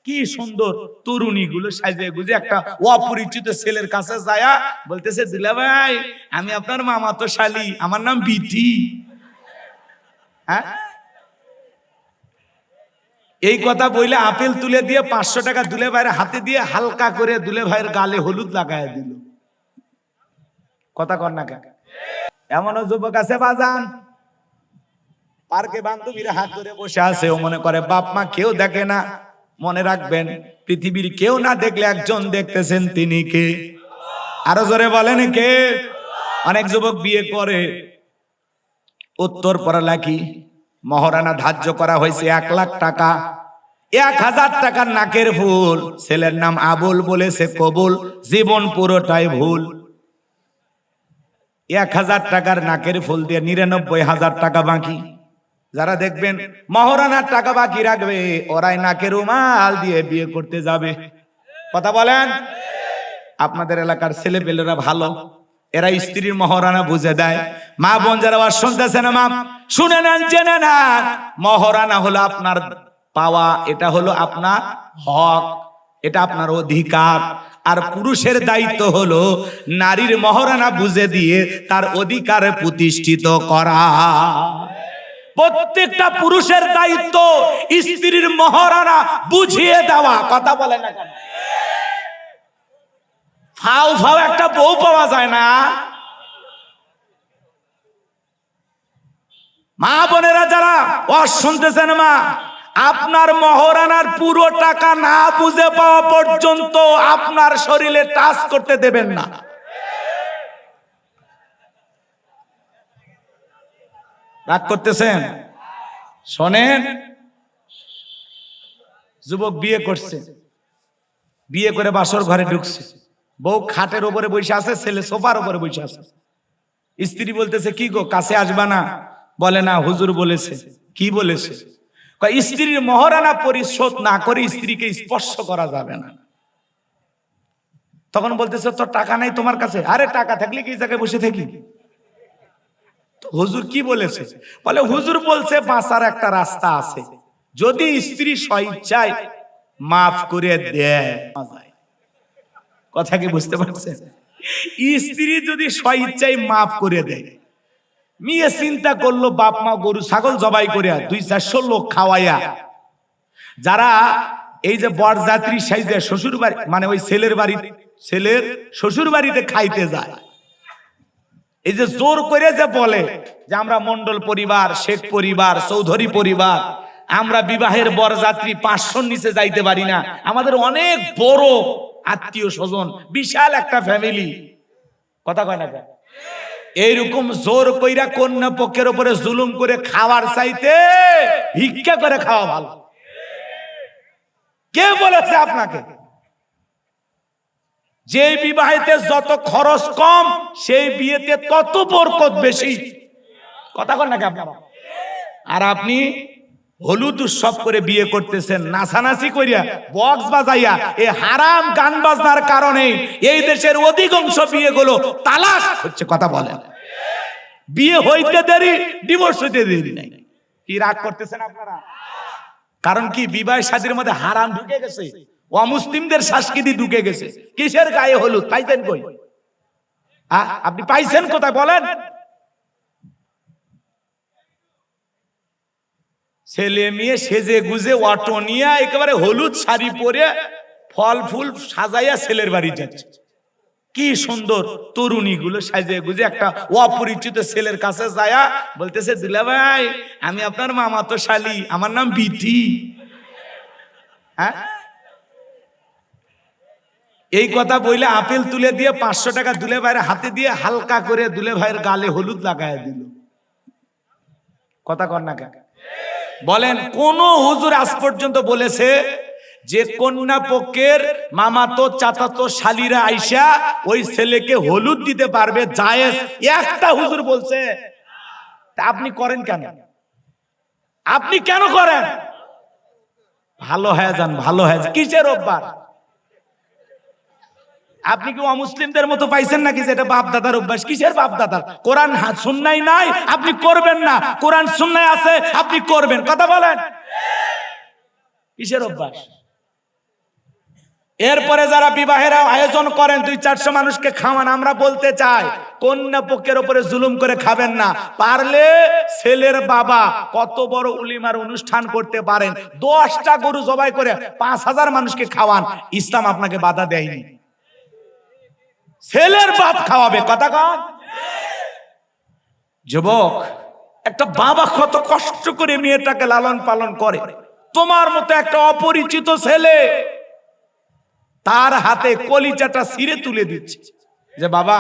কি সুন্দর তরুণী গুলো সাজে গুজে একটা অপরিচিত ছেলের কাছে যায়া বলতেছে, দুলা ভাই আমি আপনার মামাতো শালি, আমার নাম বিথি। হ্যাঁ, এই কথা বলে আপেল তুলে দিয়ে 500 টাকা দুলে ভাইয়ের হাতে দিয়ে হালকা করে দুলে ভাইয়ের গালে হলুদ লাগায় দিল। কথা কর না কেন? এমনও যুবক আছে বাজান, পার্কে বান্ধবীরা হাত ধরে বসে আছে, ও মনে করে বাপ মা কেউ দেখে না। মনে রাখবেন, পৃথিবীর কেউ না দেখলে একজন দেখতেছেন, তিনি কে? আরো জোরে বলেন কে? অনেক যুবক বিয়ে করে, উত্তর পড়ালেখি মহারানা ধার্য করা হয়েছে 1 লাখ টাকা, 1000 টাকার নাকের ফুল, ছেলের নাম আবুল, বলেছে কবুল, জীবন পুরোটাই ভুল। 1000 টাকার নাকের ফুল দিয়ে 99,000 টাকা বাকি। যারা দেখবেন মহারানার টাকা বাকি রাখবে, ওরাই নাকের রুমাল দিয়ে বিয়ে করতে যাবে। কথা বলেন? আপনাদের এলাকার ছেলে পেলেরা ভালো, এরা স্ত্রীর মহারানা বুঝে দেয়। মা বোন যারা আওয়াজ শুনতেছে না, মা শুনে নেন, জেনে নেন, মহারানা হলো আপনার পাওয়া, এটা হলো আপনার হক, এটা আপনার অধিকার। আর পুরুষের দায়িত্ব হলো নারীর মহারানা বুঝে দিয়ে তার অধিকার প্রতিষ্ঠিত করা। প্রত্যেকটা পুরুষের দায়িত্ব স্ত্রীর মহারানা বুঝিয়ে দেওয়া। কথা বলে না কেন? ফাও ফাও একটা বউ পাওয়া যায় না। মা বোনেরা যারা শুনতেছেন, মা আপনার মহারানার পুরো টাকা না বুঝে পাওয়া পর্যন্ত আপনার শরীরে টাচ করতে দেবেন না। রাগ করতেছেন? শোনেন, যুবক বিয়ে করছে, বিয়ে করে বাসর ঘরে ঢুকছে, বউ খাটের উপরে বসে আছে, ছেলে সোফার উপরে বসে আছে। স্ত্রী বলতেছে, কি গো কাছে আসবা না? বলে না, হুজুর বলেছে। কি বলেছে? স্ত্রীর মহারানা পরিশোধ না করে স্ত্রীকে স্পর্শ করা যাবে না। তখন বলতেছে, তোর টাকা নাই তোমার কাছে? আরে টাকা থাকলে কি জায়গায় বসে থাকি? হুজুর কি বলেছে? বলে হুজুর বলছে বাঁচার একটা রাস্তা আছে, যদি স্ত্রী স্বইচ্ছায় মাফ করে দেয়। কথা কি বুঝতে পারছেন? স্ত্রী যদি স্বইচ্ছায় মাফ করে দেয়, মেয়ে চিন্তা করলো বাপ মা গরু ছাগল জবাই করে 200-400 লোক খাওয়াইয়া, যারা এই যে বরযাত্রী সাইজে শ্বশুর বাড়ি, মানে ওই ছেলের বাড়ি, ছেলের শ্বশুর বাড়িতে খাইতে যায়, এই যে জোর করে যে বলে যে আমরা মন্ডল পরিবার, শেখ পরিবার, চৌধুরী পরিবার, আমরা বিবাহের বরযাত্রী 500 নিচে যাইতে পারি না, আমাদের অনেক বড় আত্মীয় স্বজন, বিশাল একটা ফ্যামিলি। কথা কয় না কেন? এইরকম জোর কইরা কন্যা পক্ষের উপরে জুলুম করে খাওয়ার চাইতে ভিক্ষা করে খাওয়া ভালো। কে বলেছে আপনাকে? যে বিবাহেতে যত খরচ কম, সেই বিয়েতে তত বরকত বেশি। কথা কন না কি আপনারা? আর আপনি হলুদ উৎসব করে বিয়ে করতেছেন, নাচানাচি করিয়া, বক্স বাজাইয়া, এই হারাম গান বাজনার কারণে এই দেশের অধিকাংশ বিয়েগুলো তালাক হচ্ছে। কথা বলেন? বিয়ে হইতে দেরি, ডিভোর্স হইতে দেরি নাই। কি রাগ করতেছেন আপনারা? কারণ কি, বিবাহ শাদীর মধ্যে হারাম ঢুকে গেছে, অমুসলিমদের সংস্কৃতি ঢুকে গেছে। কিসের গায়ে হলুদ পাইছেন কই? আপনি পাইছেন কোথায় বলেন? ছেলে মেয়ে সেজে গুজে অটো নিয়ে একেবারে হলুদ শাড়ি পরে ফল ফুল সাজাইয়া ছেলের বাড়ি যাচ্ছে। কি সুন্দর তরুণী গুলো সাজে গুজে একটা অপরিচিত ছেলের কাছে যায়া বলতেছে, দুলা ভাই আমি আপনার মামাতো শালি, আমার নাম বিথি। হ্যাঁ, এই কথা বলে আপেল তুলে দিয়ে 500 টাকা দুলে ভাইয়ের হাতে দিয়ে হালকা করে দুলে ভাইয়ের গালে হলুদ লাগায় দিল। কথা কর না কেন? বলেন, কোন হুজুর আজ পর্যন্ত বলেছে যে কন্যা পক্ষের মামাতো চাচাতো শালীরা আইসা ওই ছেলেকে হলুদ দিতে পারবে? জায়েজ একটা হুজুর বলছে? তা আপনি করেন কেন? আপনি কেন করেন? ভালো হয়ে যান, ভালো হয়ে যান। কিসের অভ্যাস? আপনি কি অমুসলিমদের মতো পাইছেন নাকি যেটা বাপ দাদার অভ্যাস? কিসের বাপ দাদার? কোরআন সুন্নায় নাই, আপনি করবেন না। কোরআন সুন্নায় আছে, আপনি করবেন। কথা বলেন, কিসের অভ্যাস? এরপরে যারা বিবাহের আয়োজন করেন 200-400 মানুষকে খাওয়ান, আমরা বলতে চাই কন্যা পক্ষের উপরে জুলুম করে খাবেন না। পারলে ছেলের বাবা কত বড় উলিমার অনুষ্ঠান করতে পারেন, 10টা গরু জবাই করে 5000 মানুষকে খাওয়ান, ইসলাম আপনাকে বাধা দেয়নি। ছেলের বাপ খাওয়াবে, কথা কন। যুবক, একটা বাবা কত কষ্ট করে মেয়েটাকে লালন পালন করে, তোমার মতো একটা অপরিচিত ছেলে তার হাতে কলিজাটা ছিঁড়ে তুলে দিচ্ছে যে বাবা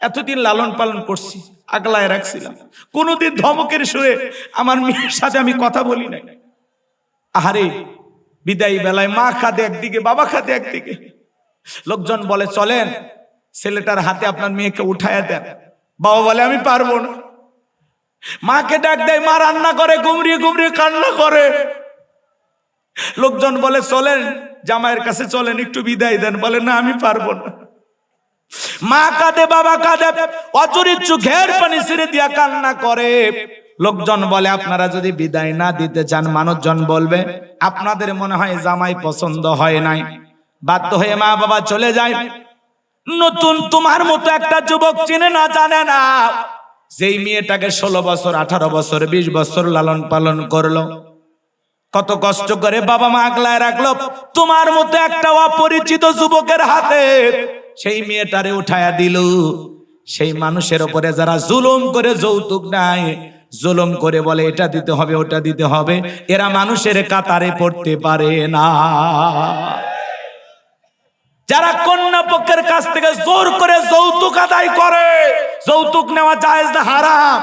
এতদিন লালন পালন করছি, আগলায় রাখছিলাম, কোনদিন ধমকের সুরে আমার মেয়ের সাথে আমি কথা বলি নাই। আহারে বিদায়ী বেলায় মা খাদে একদিকে, বাবা খাদে একদিকে। লোকজন বলে চলেন ছেলেটার হাতে আপনার মেয়েকে উঠায়া দেন। বাবা বলে আমি পারবো না। মাকে ডাক দেয়, মা রান্না করে, গুমরিয়ে গুমরিয়ে কান্না করে। লোকজন বলে চলেন জামাইয়ের কাছে, চলেন একটু বিদায় দেন। বলে না আমি পারবো না। মা কাঁদে, বাবা কাঁদে, অচরিত চোখের পানি ছেড়ে দিয়া কান্না করে। লোকজন বলে আপনারা যদি বিদায় না দিতে চান, মানুষজন বলবে আপনাদের মনে হয় জামাই পছন্দ হয় নাই। বাধ্য হয়ে মা বাবা চলে যায়। নতুন তোমার মতো একটা যুবক চিনে না, জানে না, যেই মেয়েটাকে 16 বছর 18 বছর 20 বছর লালন পালন করলো, কত কষ্ট করে বাবা মা আগলায় রাখলো, তোমার মতো একটা অপরিচিত যুবকের হাতে সেই মেয়েটারে উঠায়া দিল। সেই মানুষের উপরে যারা জুলুম করে যৌতুক নাই, জুলুম করে বলে এটা দিতে হবে ওটা দিতে হবে, এরা মানুষের কাতারে পড়তে পারে না। যারা কন্যা পক্ষের কাছ থেকে জোর করে যৌতুক আদায় করে, যৌতুক নেওয়া জায়েজ না হারাম।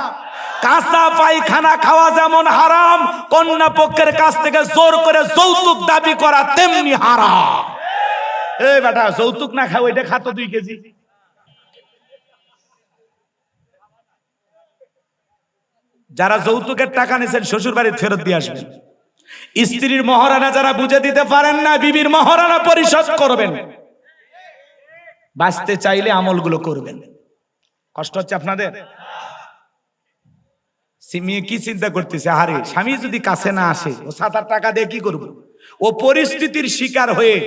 কাঁচা পায়খানা খাওয়া যেমন হারাম, কন্যা পক্ষের কাছ থেকে জোর করে যৌতুক দাবি করা তেমনি হারাম। এই বেটা যৌতুক না খাও, এটা খাতো 2 কেজি। যারা যৌতুকের টাকা নিয়েছেন শ্বশুর বাড়ি ফেরত দিয়ে আসবেন। স্ত্রীর মহারানা যারা বুঝে দিতে পারেন না, বিবির মহারানা পরিশোধ করবেন। বাঁচতে চাইলে আমলগুলো করবেন। কষ্ট হচ্ছে আপনাদের? মেয়ে কি চিন্তা করতেছে, আরে স্বামী যদি কাছে না আসে, ও 7-8 টাকা দিয়ে কি করবো? ও পরিস্থিতির শিকার হয়ে,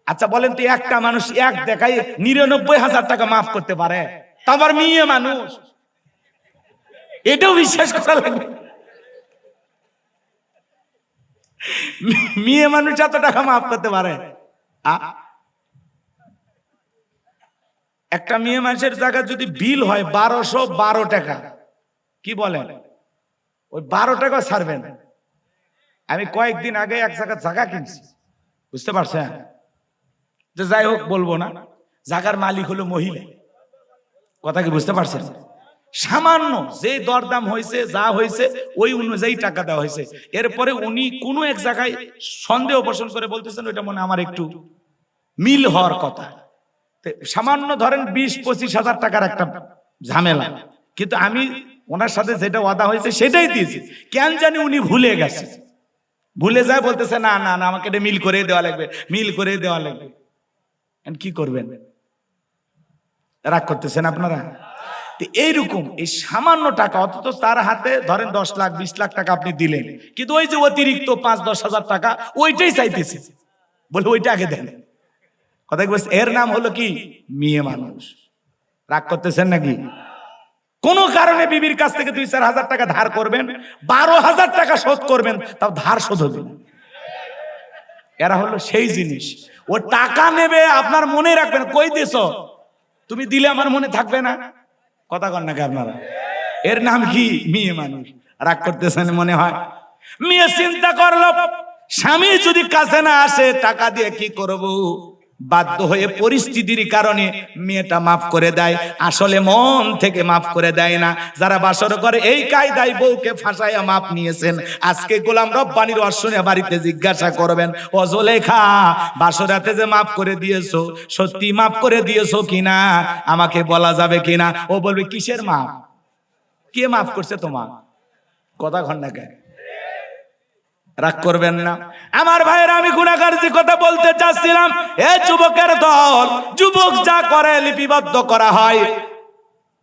আচ্ছা বলেন তো একটা মানুষ এক দেখায় 99,000 টাকা মাফ করতে পারে? তারপর মেয়ে মানুষ, এটাও বিশ্বাস করা লাগবে। মেয়ে মানুষ এত টাকা মাফ করতে পারে? একটা মেয়ে মানুষের জায়গা যদি বিল হয় 1212 টাকা, কি বলেন, ওই 12 টাকা ছাড়বেন। আমি কয়েকদিন আগে এক জায়গা কিনছি, বুঝতে পারছেন? যে যাই হোক বলবো না, জায়গার মালিক হলো মহিলা। কথা কি বুঝতে পারছেন? সামান্য যে দরদাম হয়েছে, যা হয়েছে ওই অনুযায়ী টাকা দেওয়া হয়েছে। এরপরে উনি কোনো এক জায়গায় সন্দেহ পোষণ করে বলতেছেন ওইটা মনে আমার একটু মিল হওয়ার কথা। সামান্য ধরেন 20-25 হাজার টাকার একটা ঝামেলা, কিন্তু আমি ওনার সাথে যেটা ওয়াদা হয়েছে সেটাই দিয়েছি। কেন জানি উনি ভুলে গেছে, ভুলে যায়, বলতেছে না না না আমাকে এটা মিল করে দেওয়া লাগবে, মিল করে দেওয়া লাগবে। কি করবেন? রাগ করতেছেন আপনারা? এইরকম এই সামান্য টাকা, অথচ তার হাতে ধরেন 10 লাখ 20 লাখ টাকা আপনি দিলেন, কিন্তু ওই যে অতিরিক্ত 5-10 হাজার টাকা ওইটাই চাইতেছে, বলে ওইটা আগে দেন। কথা কি বলছে? এর নাম হলো কি? মেয়ে মানুষ। রাগ করতেছেন নাকি? কোন কারণে বিবির কাছ থেকে 2-4 হাজার টাকা ধার করবেন, 12,000 টাকা শোধ করবেন, তাও ধার শোধ হবে না। এরা হলো সেই জিনিস, ও টাকা নেবে, আপনার মনে রাখবেন, কই দিছ তুমি, দিলে আমার মনে থাকবে না। কথা কন নাকি আপনারা? এর নাম কি? মেয়ে মানুষ। রাগ করতেছেন মনে হয়? মেয়ে চিন্তা করলো স্বামী যদি কাছে না আসে টাকা দিয়ে কি করব, বাধ্য হয়ে পরিস্থিতির কারণে মেয়েটা মাফ করে দেয়, আসলে মন থেকে মাফ করে দেয় না। যারা বাসর করে এই কায়দায় বউকে ফাঁসাইয়া মাপ নিয়েছেন, আজকে গোলাম রব্বানির অশ্বনে বাড়িতে জিজ্ঞাসা করবেন, ও জুলেখা বাসরাতে যে মাফ করে দিয়েছো, সত্যি মাফ করে দিয়েছো কিনা, আমাকে বলা যাবে কিনা? ও বলবে কিসের মাপ? কে মাফ করছে তোমার? কথা ঘন্টাকে রাগ করবেন না আমার ভাইয়েরা। আমি গুনাহগার যে কথা বলতে চাচ্ছিলাম, এ যুবকের দল, যুবক যা করে লিপিবদ্ধ করা হয়।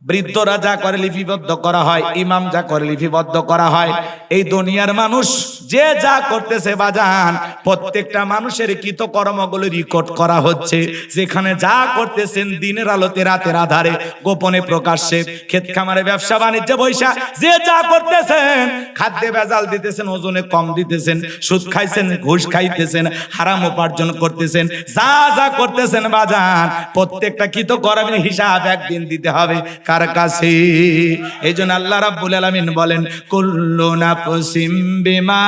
বৃদ্ধরা যা করে লিপিবদ্ধ করা হয়, ইমাম যা করে লিপিবদ্ধ করা হয়। এই দুনিয়ার মানুষ যে যা করতেছে বাজান, প্রত্যেকটা মানুষের কৃতকর্মগুলো রেকর্ড করা হচ্ছে। যেখানে যা করতেছেন দিনের আলোতে রাতের আধারে গোপনে প্রকাশ্যে, ক্ষেত খামারে ব্যবসা বাণিজ্যে বৈশা যে যা করতেছেন, খাদ্যে ভেজাল দিতেছেন, ওজনে কম দিতেছেন, সুদ খাইছেন, ঘুষ খাইতেছেন, হারাম উপার্জন করতেছেন, যা যা করতেছেন বাজান, প্রত্যেকটা কৃতকর্মের হিসাব একদিন দিতে হবে কার কাছে? এই জন্য আল্লাহ রাব্বুল আলামিন বলেন, কুল্লু নাফসিম বিমা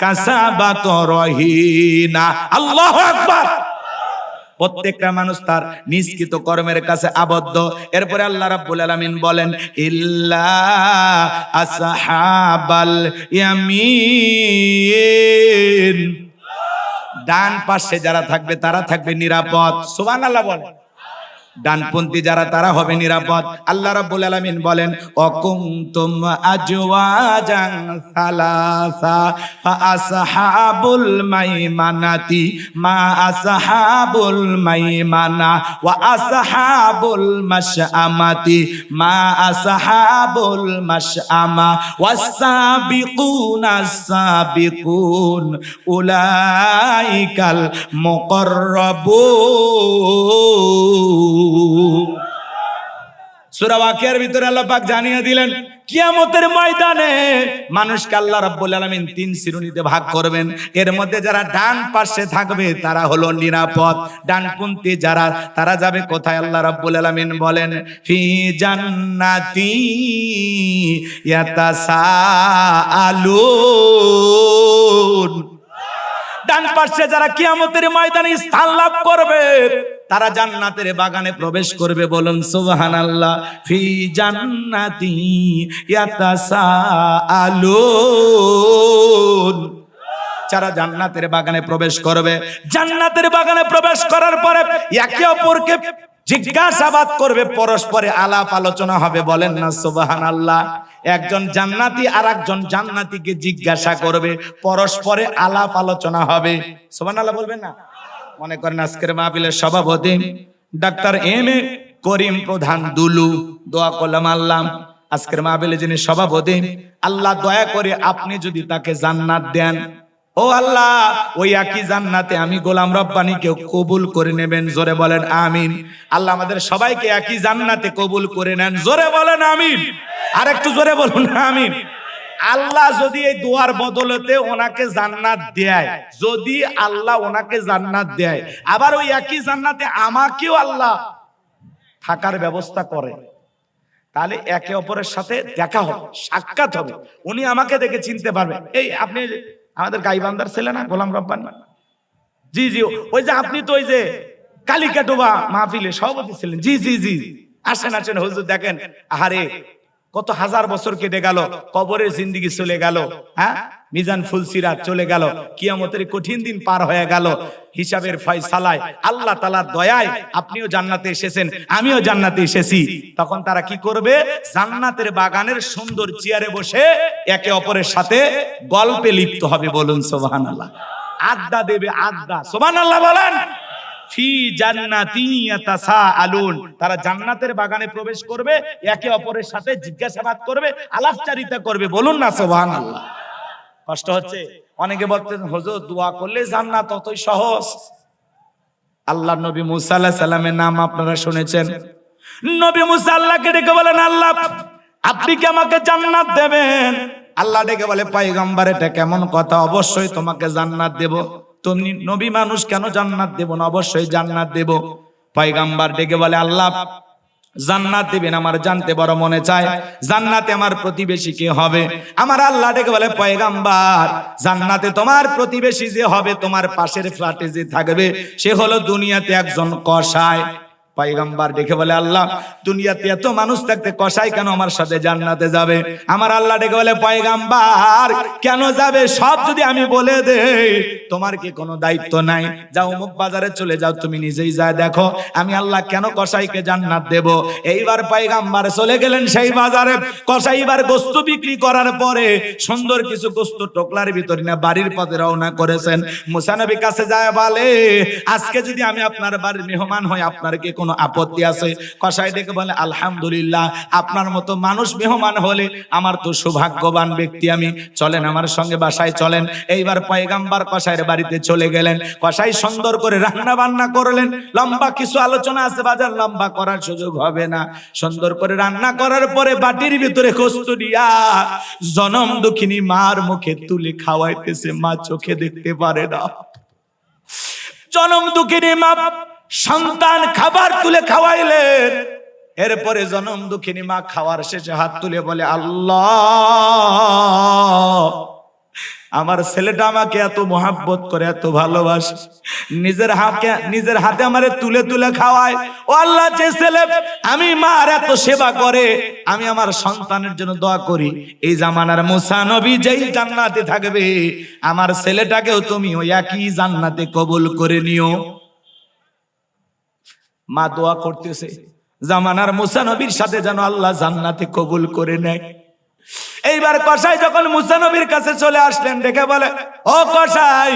কাসাবাত রহিনা। আল্লাহু আকবার। প্রত্যেকটা মানুষ তার নিষ্কৃত কর্মের কাছে আবদ্ধ। এরপরে আল্লাহ রাব্বুল আলামিন বলেন, ইল্লা আসহাবাল ইয়ামিন, ডান পাশে যারা থাকবে তারা থাকবে নিরাপদ। সুবহানাল্লাহ বলেন। ডানপন্থী যারা তারা হবে নিরাপদ। আল্লাহ রাব্বুল আলামিন বলেন, অকুনতুম আজওয়াজান সালাসা ফা আসহাবুল মাইমানাতি মা আসহাবুল মাইমানা ওয়া আসহাবুল মাশআমাতি মা আসহাবুল মাশআমা ওয়াস-সাবিকুনাস সাবিকুন উলাইকাল মুকাররাবুন। সূরা ওয়াকিয়ার ভিতরে আল্লাহ পাক জানিয়ে দিলেন, কিয়ামতের ময়দানে মানুষকে আল্লাহ রাব্বুল আলামিন তিন শ্রেণীতে ভাগ করবেন। এর মধ্যে যারা ডান পাশে থাকবে তারা হলো নিরাপদ। ডানপন্থী যারা, তারা যাবে কোথায়? আল্লাহ রাব্বুল আলামিন বলেন, ফি জান্নাতি ইয়াতাসাআলুন। ডান পাশে যারা কিয়ামতের ময়দানে স্থান লাভ করবে তারা জান্নাতের বাগানে প্রবেশ করবে। বলুন সুবহানাল্লাহ। ফি জান্নাতি ইয়াতাসাআলুন, যারা জান্নাতের বাগানে প্রবেশ করবে। জান্নাতের বাগানে প্রবেশ করার পরে একে অপরকে জিজ্ঞাসাবাদ করবে, পরস্পরে আলাপ আলোচনা হবে। বলেন না সুবহানাল্লাহ। একজন জান্নাতি আর একজন জান্নাতীকে জিজ্ঞাসা করবে, পরস্পরে আলাপ আলোচনা হবে। সুবহানাল্লাহ বলবেন না? মনে করেন আজকের মাহফিলের সভাপতি ডাক্তার এম.এ. করিম প্রধান দুলু, দোয়া করলাম আল্লাহ আজকের মাহফিলে যিনি সভাপতি, আল্লাহ দয়া করে আপনি যদি তাকে জান্নাত দেন, ও আল্লাহ ওই একই জান্নাতে আমি গোলাম রব্বানীকে কবুল করে নেবেন। জোরে বলেন আমিন। আল্লাহ আমাদের সবাইকে একই জান্নাতে কবুল করে নেন। জোরে বলেন আমিন। আর একটু জোরে বলুন আমিন। আল্লাহ যদি এই দোয়ার বদলতে ওনাকে জান্নাত দেয়, যদি আল্লাহ ওনাকে জান্নাত দেয়, আবার ওই একই জান্নাতে আমাকেও আল্লাহ থাকার ব্যবস্থা করে, তাহলে একে অপরের সাথে দেখা হবে, সাক্ষাৎ হবে। উনি আমাকে দেখে চিনতে পারবে। এই আপনি আমাদের গাইবান্ধার ছেলে না গোলাম রব্বানী? জি জি, ওই যে আপনি তো ওই যে কালিকাটোবা মাহফিলে সভাপতি ছিলেন। জি জি জি, আসেন আসেন হুজুর, দেখেন আহারে কত হাজার বছর কেটে গেল, কবরের জিন্দেগি চলে গেল, হ্যাঁ মিজান ফুলসিরাত চলে গেল, কিয়ামতের কঠিন দিন পার হয়ে গেল। হিসাবের ফয়সালায় আল্লাহ তাআলার দয়ায় আপনিও জান্নাতে এসেছেন, আমিও জান্নাতে এসেছি। তখন তারা কি করবে? জান্নাতের বাগানের সুন্দর চেয়ারে বসে একে অপরের সাথে গল্পে লিপ্ত হবে। বলুন সুবহানাল্লাহ। আড্ডা দেবে, আড্ডা। সুবহানাল্লাহ বলেন। ফি জান্নাতি ইয়াতাসাআলুন, তারা জান্নাতের বাগানে প্রবেশ করবে, একে অপরের সাথে জিজ্ঞাসাবাদ করবে, আলাপচারিতা করবে। বলুন না সুবহানাল্লাহ। কষ্ট হচ্ছে? অনেকে বলতেন হুজুর দোয়া করলে জান্নাত অতই সহজ। আল্লাহর নবী মুসা আলাইহিস সালামের নাম আপনারা শুনেছেন। নবী মুসা আল্লাহকে ডেকে বলেন, আল্লাহ আপনি কি আমাকে জান্নাত দেবেন? আল্লাহ ডেকে বলে, পয়গম্বর এটা কেমন কথা? অবশ্যই তোমাকে জান্নাত দেব। তুমি নবী মানুষ, কেন জান্নাত দেব না? অবশ্যই জান্নাত দেব। পয়গম্বর ডেকে বলে, আল্লাহ জান্নাত দিবেন, আমার জানতে বড় মনে চায়। জান্নাতে আমার প্রতিবেশী কে হবে? আমার আল্লাহ ডেকে বলে, পয়গম্বর জান্নাতে তোমার প্রতিবেশী যে হবে, তোমার পাশের ফ্ল্যাটে যে থাকবে, সে হলো দুনিয়াতে একজন কসাই। পয়গম্বর ডেকে বলে, আল্লাহ দুনিয়াতে এত মানুষ থাকতে কসাই কেন আমার সাথে জান্নাতে যাবে? আমার আল্লাহ ডেকে বলে, পয়গম্বর কেন যাবে? সব যদি আমি বলে দেই, তোমার কি কোনো দায়িত্ব নাই? যাও অমুক বাজারে চলে যাও, তুমি নিজেই যা দেখো আমি আল্লাহ কেন কসাইকে জান্নাত দেব। এইবার পয়গম্বর চলে গেলেন সেই বাজারে। কসাই এবার গোশত বিক্রি করার পরে সুন্দর কিছু গোশত টোকলার ভিতরে না বাড়ির পথে রওনা করেছেন। মুসা নবীর কাছে যায় বলে, আজকে যদি আমি আপনার বাড়ির মেহমান হই, আপনার কি কোনো কোনো আপত্তি আছে? কসাই ডেকে বলে আলহামদুলিল্লাহ, আপনার মতো মানুষ মেহমান হলে আমার তো সৌভাগ্যবান ব্যক্তি আমি, চলেন আমার সঙ্গে বাসায় চলেন। এইবার পয়গাম্বার কসাইয়ের বাড়িতে চলে গেলেন। কসাই সুন্দর করে রান্না বান্না করলেন। লম্বা কিছু আলোচনা আছে বাজার, লম্বা করার সুযোগ হবে না। সুন্দর করে রান্না করার পরে বাটির ভিতরে কস্তুরিয়া জনম দুঃখিনী মার মুখে তুলে খাওয়াইতেছে। মা চোখে দেখতে পারে না। জনম দুঃখিনী মা সন্তান খাবার তুলে খাওয়াইলেন। এরপরে জনম দুঃখিনী মা খাওয়ার শেষে হাত তুলে বলে আল্লাহ, আমার ছেলেটা আমাকে এত মহাব্বত করে, এত ভালোবাসে, নিজের হাতে আমারে তুলে তুলে খাওয়ায়। ও আল্লাহ, যে ছেলে আমি মার এত সেবা করে, আমি আমার সন্তানের জন্য দোয়া করি এই জামানার মুসা নবী যেই জান্নাতে থাকবে, আমার ছেলেটাকেও তুমি ওই একই জান্নাতে কবুল করে নিও। মা দোয়া করতেছে জামানার মুসা নবীর সাথে যেন আল্লাহ জান্নাতে কবুল করে নেয়। এইবার কসাই যখন মুসা নবীর কাছে চলে আসলেন, দেখে বলে ও কসাই,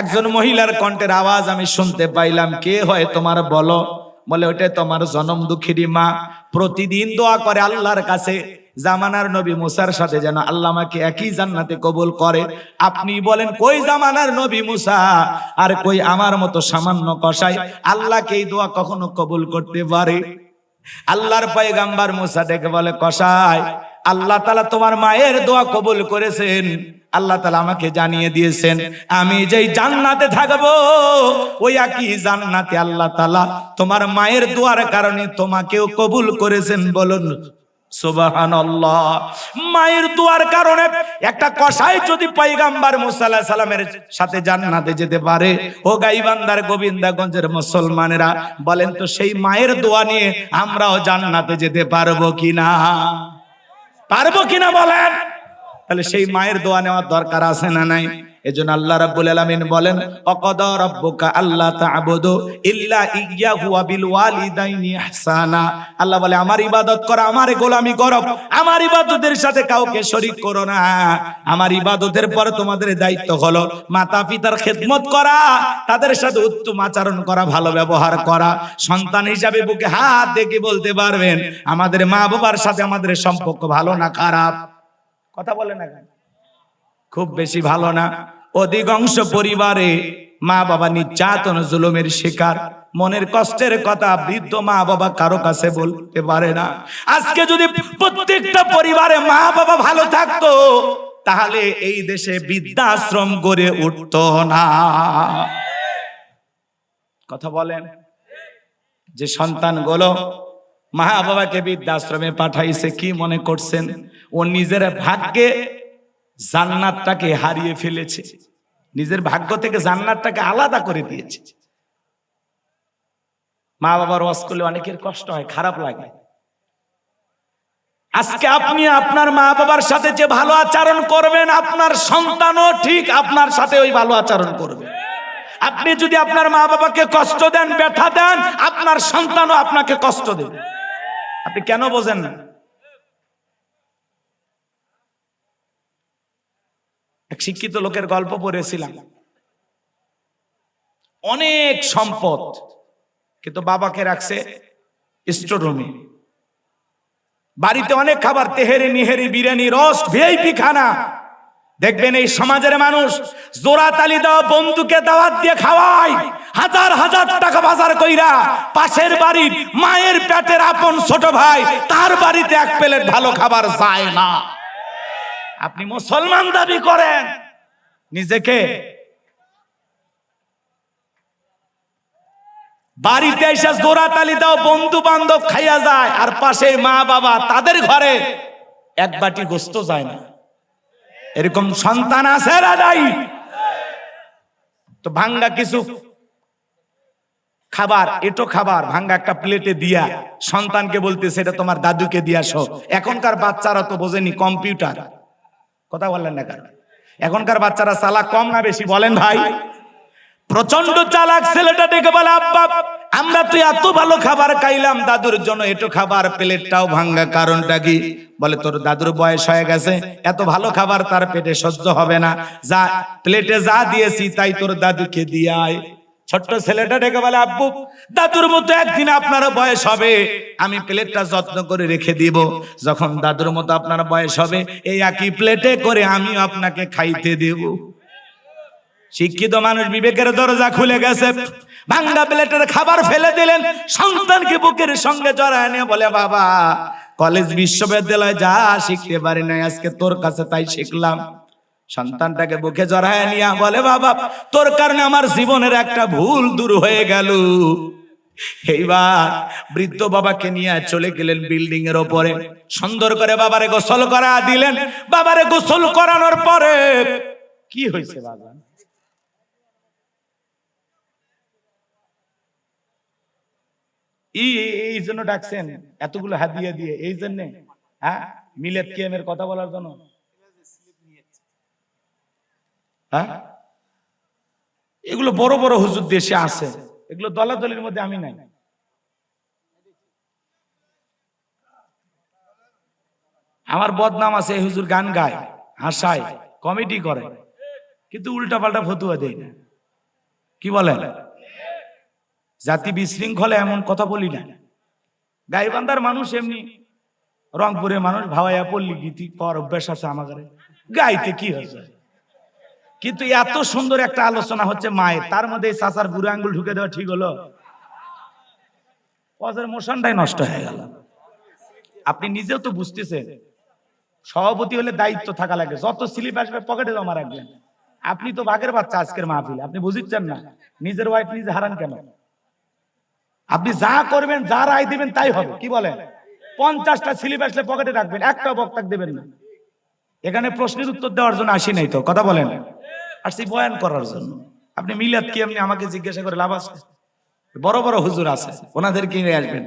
একজন মহিলার কণ্ঠের আওয়াজ আমি শুনতে পাইলাম, কে হয় তোমার বলো? বলে ওইটা তোমার জনম দুঃখিনী মা, প্রতিদিন দোয়া করে আল্লাহর কাছে জামানার নবী মুসার সাথে যেন আল্লাহ আমাকে একই জান্নাতে কবুল করে। আপনি বলেন কই জামানার নবী মুসা আর কই আমার মতো সামান্য কসাই আল্লাহকে এই দোয়া কখনো কবুল করতে পারে? আল্লাহর পয়গাম্বার মুসা ডেকে বলে কসাই, আল্লাহ তাআলা তোমার মায়ের দোয়া কবুল করেছেন। আল্লাহ তাআলা আমাকে জানিয়ে দিয়েছেন আমি যেই জান্নাতে থাকবো ওই একই জান্নাতে আল্লাহ তাআলা তোমার মায়ের দোয়ার কারণে তোমাকেও কবুল করেছেন। বলুন সুবহানাল্লাহ। মায়ের দোয়ার কারণে একটা কসাই যদি পয়গাম্বার মুসা আলাইহিস সালামের সাথে জান্নাতে যেতে পারে, ও গাইবান্দার গোবিন্দাগঞ্জের মুসলমানেরা বলেন তো সেই মায়ের দোয়া নিয়ে আমরাও জান্নাতে যেতে পারবো কিনা? পারবো কিনা বলেন? তাহলে সেই মায়ের দোয়া নেওয়ার দরকার আছে না নাই? এজন্য আল্লাহ রাব্বুল আলামিন বলেন ওয়াকাদা রাব্বুকা আল্লা তা'বুদু ইল্লা ইয়্যাহু ওয়া বিল ওয়ালিদাইনি ইহসানা। আল্লাহ বলে আমার ইবাদত করো, আমার গোলামি করো, আমার ইবাদতের সাথে কাউকে শরীক করো না। আমার ইবাদতের পর তোমাদের দায়িত্ব হলো মাতা পিতার খেদমত করা, তাদের সাথে উত্তম আচরণ করা, ভালো ব্যবহার করা। সন্তান হিসাবে বুকে হাত দেখে বলতে পারবেন আমাদের মা বাবার সাথে আমাদের সম্পর্ক ভালো না খারাপ? কথা বলে না কেন? খুব বেশি ভালো না। অধিকাংশ পরিবারে মা বাবা নির্যাতন জুলুমের শিকার। মনের কষ্টের কথা বৃদ্ধ মা বাবা কারো কাছে বলতে পারে না। আজকে যদি প্রত্যেকটা পরিবারে মা বাবা ভালো থাকতো তাহলে এই দেশে বৃদ্ধাশ্রম গড়ে উঠতো না। কথা বলেন। যে সন্তানগুলো মা বাবাকে বৃদ্ধাশ্রমে পাঠাইছে কি মনে করছেন ও নিজের ভাগ্যে জান্নাতটাকে হারিয়ে ফেলেছে? নিজের ভাগ্য থেকে জান্নাতটাকে আলাদা করে দিয়েছে। মা বাবার ওয়াজ করলে অনেকের কষ্ট হয়, খারাপ লাগে। আজকে আপনি আপনার মা বাবার সাথে যে ভালো আচরণ করবেন, আপনার সন্তানও ঠিক আপনার সাথে ওই ভালো আচরণ করবে। আপনি যদি আপনার মা বাবাকে কষ্ট দেন, ব্যথা দেন, আপনার সন্তানও আপনাকে কষ্ট দেবে। আপনি কেন বোঝেন না? এক শিক্ষিত লোকের গল্প পড়েছিলাম। অনেক সম্পদ, কিন্তু বাবাকে রাখছে স্টোররুমে। বাড়িতে অনেক খাবার, তেহেরি নিহেরি বিরিয়ানি রোস্ট ভিআইপি খানা। দেখবেন এই সমাজের মানুষ জোড়া তালি দাও বন্ধুকে দাওয়াত দিয়ে খাওয়ায়, হাজার হাজার টাকা বাজার কইরা পাশের বাড়ির মায়ের পেটের আপন ছোট ভাই তার বাড়িতে এক প্লেট ভালো খাবার যায় না। আপনি মুসলমান দাবি করেন নিজেকে, বাড়িতে এসে জোড়া তালি দাও বন্ধু বান্ধব খাইয়া যায়, আর পাশে মা বাবা তাদের ঘরে এক বাটি গোস্ত যায় না। এরকম সন্তান আছে না নাই? তো ভাঙ্গা কিছু খাবার, এটো খাবার ভাঙ্গা একটা প্লেটে দিয়া সন্তানকে বলতেছে এটা তোমার দাদুকে দিয়ে আসো। এখনকার বাচ্চারা তো বোঝেনি কম্পিউটার। কথা বললেন না কেন? এখনকার বাচ্চারা চালাক কম না বেশি বলেন ভাই? প্রচন্ড চালাক। ছেলেটা ডেকে বলে আব্বা আমরা তো এত ভালো খাবার খাইলাম, দাদুর জন্য এটো খাবার প্লেটটাও ভাঙ্গা, কারণটা কি? বলে তোর দাদুর বয়স হয়ে গেছে, এত ভালো খাবার তার পেটে সহ্য হবে না, যা প্লেটে যা দিয়েছি তাই তোর দাদুকে দিয়ে আয়। ছোট্ট ছেলেটা ডেকে বলে, আব্বু দাদুর মতো একদিন আপনার বয়স হবে, আমি প্লেটটা যত্ন করে রেখে দিব, যখন দাদুর মতো আপনার বয়স হবে এই একই প্লেটে করে আমি আপনাকে খাইতে দেব। শিক্ষিত মানুষ, বিবেকের দরজা খুলে গেছে, ভাঙ্গা প্লেটের খাবার ফেলে দিলেন, সন্তানকে বুকের সঙ্গে জড়ায় নিয়ে বলে, বাবা কলেজ বিশ্ববিদ্যালয় যা শিখতে পারি না আজকে তোর কাছে তাই শিখলাম। সন্তানটাকে বুকে জড়ায় নিয়ে বলে, বাবা তোর কারণে আমার জীবনের একটা ভুল দূর হয়ে গেল। এইবার বৃদ্ধ বাবাকে নিয়ে চলে গেলেন বিল্ডিং এর উপরে, সুন্দর করে বাবারে গোসল করা দিলেন। বাবারে গোসল করানোর পরে কি হয়েছে বাবা? এই জন্য ডাকছেন এতগুলো হাদিয়া দিয়ে? এই জন্য হ্যাঁ, মিলাদ কিয়ামের কথা বলার জন্য? হ্যাঁ, এগুলো বড় বড় হুজুর দেশে আছে, এগুলো দলাদলির মধ্যে আমি নাই। আমার বদনাম আছে, এই হুজুর গান গায়, হাসায়, কমেডি করে, কিন্তু উল্টা পাল্টা ফতুয়া দেয় না। কি বলেন? জাতি বিশৃঙ্খলা এমন কথা বলি না। গাইবান্ধার মানুষ এমনি, রংপুরের মানুষ ভাওয়াইয়া পল্লী গীতি কর অভ্যাস আছে আমাদের, গাইতে কি হয়েছে। কিন্তু এত সুন্দর একটা আলোচনা হচ্ছে মায়ের, তার মধ্যে চাচার বুড়ো আঙ্গুল ঢুকে দেওয়া ঠিক হলো? ওদের মোশনটাই নষ্ট হয়ে গেল। আপনি নিজেও তো বুঝতেছেন, সভাপতি হলে দায়িত্ব থাকা লাগে, যত স্লিপ আসবে পকেটে জমা রাখবেন। আপনি তো বাঘের বাচ্চা আজকের মাহফিল, আপনি বুঝিচ্ছেন না, নিজের ওয়াইফ নিজে হারান কেন? আপনি যা করবেন, যা রায় দিবেন তাই হবে। কি বলেন? 50টা স্লিপ আসলে পকেটে রাখবেন, একটা বক্তাকে দেবেন না। এখানে প্রশ্নের উত্তর দেওয়ার জন্য আসি নাই তো, কথা বলেন, আর সেই বয়ান করার জন্য। আপনি মিলাদ কি এমনি আমাকে জিজ্ঞাসা করে লাভ আছে? বড় বড় হুজুর আছে, ওনাদেরকে নিয়ে আসবেন,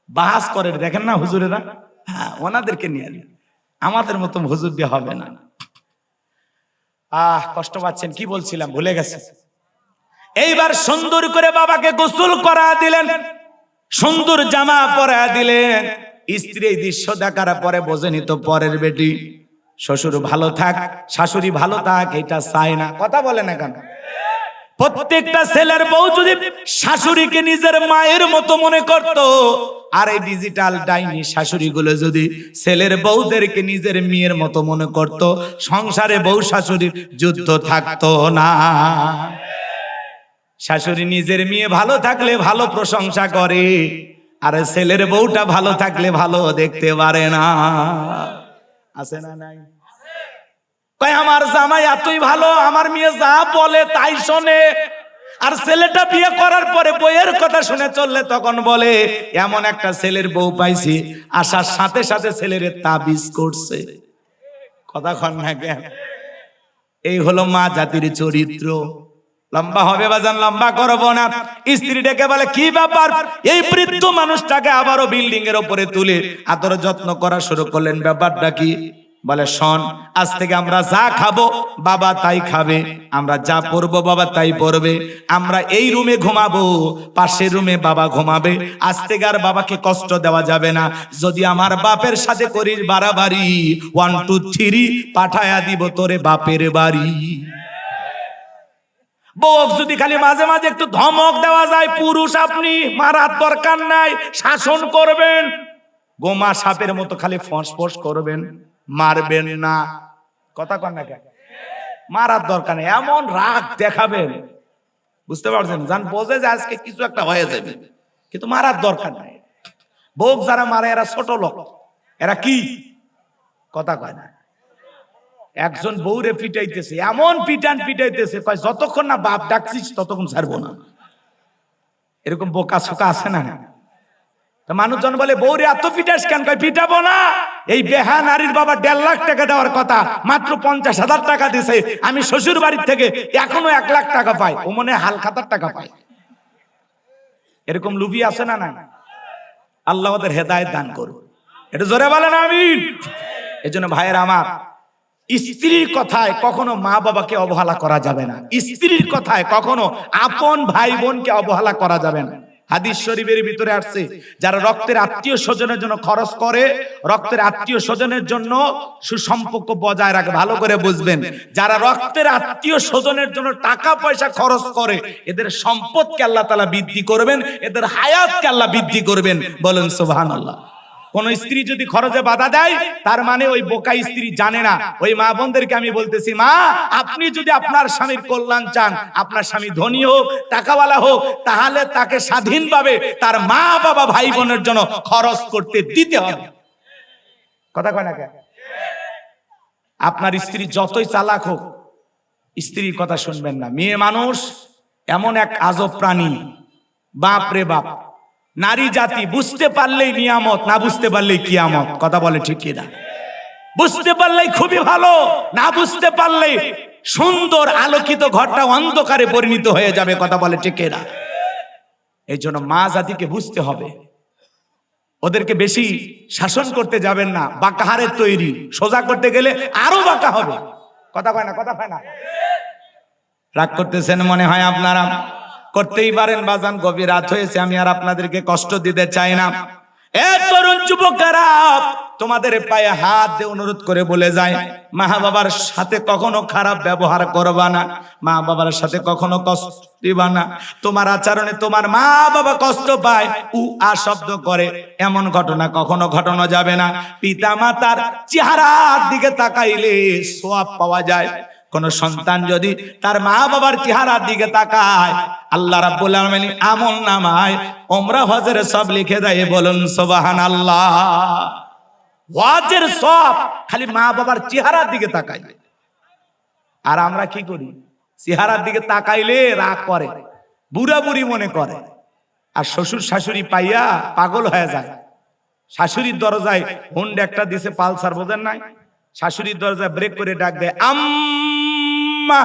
বাহাস করে দেখেন না হুজুরেরা, হ্যাঁ ওনাদেরকে নিয়ে আসবেন, আমাদের মতো হুজুর দিয়ে হবে না। কষ্ট পাচ্ছেন, কি বলছিলাম ভুলে গেছে। এইবার সুন্দর করে বাবাকে গোসল করা দিলেন, সুন্দর জামা পরা দিলেন। স্ত্রী এই দৃশ্য দেখার পরে বোঝেনি তো পরের বেটি, শ্বশুর ভালো থাক, শাশুড়ি ভালো থাক, এটা চায় না। কথা বলে না কেন? প্রত্যেকটা ছেলের বউ যদি শাশুড়িকে নিজের মায়ের মতো মনে করত, আর এই ডিজিটাল ডাইনি শাশুড়ি গুলো যদি ছেলের বউদেরকে নিজের মেয়ের মতো মনে করত, সংসারে বউ শাশুড়ির যুদ্ধ থাকতো না। শাশুড়ি নিজের মেয়ে ভালো থাকলে ভালো প্রশংসা করে, আর ছেলের বউটা ভালো থাকলে ভালো দেখতে পারে না। আছে না নাই? কয় আমার জামাই এতই ভালো, আমার মেয়ে যা বলে তাই শোনে। আর ছেলেটা বিয়ে করার পরে বইয়ের কথা শুনে চললে তখন বলে এমন একটা ছেলের বউ পাইছি, আসার সাথে সাথে ছেলের তাবিজ করছে। কথা কন না কেন? এই হলো মা জাতির চরিত্র। লম্বা হবে বাজান, লম্বা করব না। স্ত্রী ডেকে বলে, কি ব্যাপার? এই বৃদ্ধ মানুষটাকে আবারও বিল্ডিং এর উপরে তুলে আদর যত্ন করা শুরু করলেন, ব্যাপারটা কি? বলে, শোন, আজ থেকে আমরা যা খাবো বাবা তাই খাবে, আমরা যা পরবো বাবা তাই পরবে, আমরা এই রুমে ঘুমাবো, পাশের রুমে বাবা ঘুমাবে, আজ থেকে আর বাবাকে কষ্ট দেওয়া যাবে না। যদি আমার বাপের সাথে করিস বাড়াবাড়ি, 1 2 3 পাঠায়া দিব তোরে বাপের বাড়ি। বউ যদি খালি মাঝে মাঝে একটু ধমক দেওয়া যায়, পুরুষ আপনি, মারার দরকার নাই, শাসন করবেন, গোমা সাপের মতো খালি ফসফস করবেন, মারবেন না। কথা কন না কেন? মারার দরকার নেই, এমন রাগ দেখাবেন, বুঝতে পারছেন, জান বোঝে যে আজকে কিছু একটা হয়ে যাবে, কিন্তু মারার দরকার নাই। বউ যারা মারে এরা ছোট লোক, এরা কি কথা কয় না। একজন বউরে পিটাইতেছে, এমন পিটাইতেছে, কয় যতক্ষণ না বাপ ডাকছিস ততক্ষণ ছাড়বো না। এরকম বোকা শোকা আছে না? মানুষজন বলে, বউরে এত পিটাস কেন? কয় পিটাবো না, এই বেহা নারীর বাবা 1.5 লাখ টাকা দেওয়ার কথা, মাত্র 50,000 টাকা দিছে। আমি শ্বশুর বাড়ির থেকে এখনো 1 লাখ টাকা পাই, ও মনে হাল খাতার টাকা পায়। এরকম লুভি আছে না? না, আল্লাহ ওদের হেদায়েত দান করুন। এটা জোরে বলেন আমিন। এজন্য ভাইয়েরা আমার, স্ত্রীর কথায় কখনো মা বাবাকে অবহেলা করা যাবে না, স্ত্রীর কথায় কখনো আপন ভাই বোনকে অবহেলা করা যাবে না। হাদিস শরীফের ভিতরে আসছে, যারা রক্তের আত্মীয় স্বজনের জন্য খরচ করে, রক্তের আত্মীয় স্বজনের জন্য সুসম্পর্ক বজায় রাখে। ভালো করে বুঝবেন, যারা রক্তের আত্মীয় স্বজনের জন্য টাকা পয়সা খরচ করে, এদের সম্পদকে আল্লাহ তাআলা বৃদ্ধি করবেন, এদের হায়াতকে আল্লাহ বৃদ্ধি করবেন। বলেন সুবহানাল্লাহ। কোন স্ত্রী যদি খরচে বাধা দেয়, তার মানে ওই বোকা স্ত্রী জানে না। ওই মা বোনদেরকে আমি বলতেছি, মা, আপনি যদি আপনার স্বামীর কল্যাণ চান, আপনার স্বামী ধনী হোক, টাকাওয়ালা হোক, তাহলে তাকে স্বাধীনভাবে তার মা বাবা ভাই বোনের জন্য খরচ করতে দিতে হবে। কথা কয় না কেন? আপনার স্ত্রী যতই চালাক হোক, স্ত্রীর কথা শুনবেন না। মেয়ে মানুষ এমন এক আজব প্রাণী, বাপ রে বাপ। নারী জাতি বুঝতে পারলেই নিয়ামত, না বুঝতে পারলেই কিয়ামত। কথা বলে ঠিক কিনা? বুঝতে পারলেই খুবই ভালো, না বুঝতে পারলে সুন্দর আলোকিত ঘরটা অন্ধকারে পরিণত হয়ে যাবে। কথা বলে ঠিক কিনা? এই জন্য মা জাতিকে বুঝতে হবে, ওদেরকে বেশি শাসন করতে যাবেন না। বাঁকা হারের তৈরি, সোজা করতে গেলে আরো বাঁকা হবে। কথা কয় না? কথা কয় না? রাগ করতেছেন মনে হয় আপনারা? করতেই পারেন বাজান, গভীর রাত হয়েছে, আমি আর আপনাদেরকে কষ্ট দিতে চাই না। এ তরুণ যুবকেরা, তোমাদের পায়ে হাত দিয়ে অনুরোধ করে বলে যায়, মা বাবার সাথে কখনো খারাপ ব্যবহার করবা না, মা বাবার সাথে কখনো কষ্ট দিবা না। তোমার আচরণে তোমার মা বাবা কষ্ট পায়, আ শব্দ করে, এমন ঘটনা কখনো ঘটানো যাবে না। পিতা মাতার চেহারার দিকে তাকাইলে সওয়াব পাওয়া যায়। কোন সন্তান যদি তার মা বাবার চেহারার দিকে তাকায়, আল্লাহ রাব্বুল আলামিন আমল নামায় উমরা হজের সব লিখে দেয়। বলুন সুবহানাল্লাহ। হজের সব খালি মা বাবার চেহারার দিকে তাকাই। আর আমরা কি করি? চেহারার দিকে তাকাইলে রাগ করে, বুড়া বুড়ি মনে করে, আর শ্বশুর শাশুড়ি পাইয়া পাগল হয়ে যায়। শাশুড়ির দরজায় হুন্ডা একটা দিছে পালসার, বোঝেন নাই? শাশুড়ির দরজায় ব্রেক করে ডাক দেয়, আম্মা।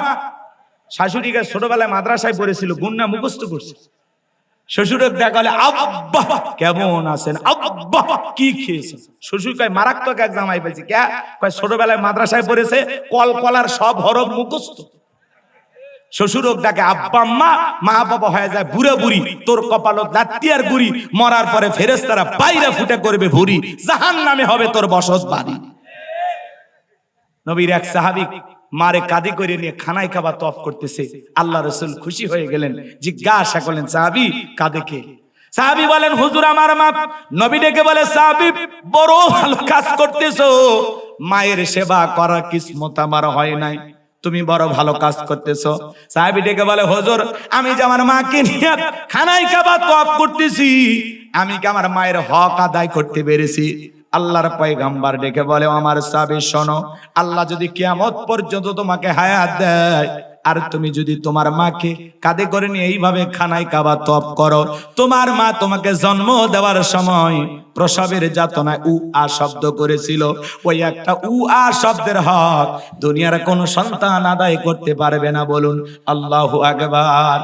শাশুড়িকে ছোটবেলায় মাদ্রাসায় পড়েছিল, গুন্না মুখস্থ করছে। শ্বশুরের দেখালে, আব্বা কেমন আছেন, আব্বা কি খেয়েছেন। শ্বশুর কয়, মারাত্মক এক জামাই পেয়েছি। কে কয়, ছোটবেলায় মাদ্রাসায় পড়েছে, কল কলার সব হরফ মুখস্থ। শ্বশুর ডাকে আব্বা আম্মা, মা বাবা হয়ে যায় বুড়া বুড়ি। তোর কপালত লাত্তিয়ার গুড়ি, মরার পরে ফেরেশতারা বাইরে ফুটে করবে ভুরি, জাহান্নামে হবে তোর বসত বাড়ি। নবীর এক সাহাবী মারে কাঁধে করে নিয়ে খানায় খাবার তফ করতেছে। আল্লাহ রাসূল খুশি হয়ে গেলেন, জিজ্ঞাসা করলেন, সাহাবী কাঁধে কে? সাহাবী বলেন, হুজুর আমার মা। নবী ডেকে বলে, সাহাবী বড় ভালো কাজ করতেছো, মায়ের সেবা করার কিসমত আমার হয় নাই, তুমি বড় ভালো কাজ করতেছো। সাহাবী ডেকে বলে, হুজুর আমি যে আমার মাকে নিয়ে খানায় খাবার তফ করতেছি, আমি কি আমার মায়ের হক আদায় করতে পেরেছি? আল্লাহর পয়গম্বর ডেকে বলে, আমার সাহাবী শোনো, আল্লাহ যদি কিয়ামত পর্যন্ত তোমাকে হায়াত দেয়, আর তুমি যদি তোমার মাকে কাঁধে করে নিয়ে এইভাবে খানায় কাবা তপ করো, তোমার মা তোমাকে জন্ম দেওয়ার সময় প্রসবের যাতনায় আ শব্দ করেছিল, ওই একটা আ শব্দের হক দুনিয়ার কোন সন্তান আদায় করতে পারবে না। বলুন আল্লাহু আকবার।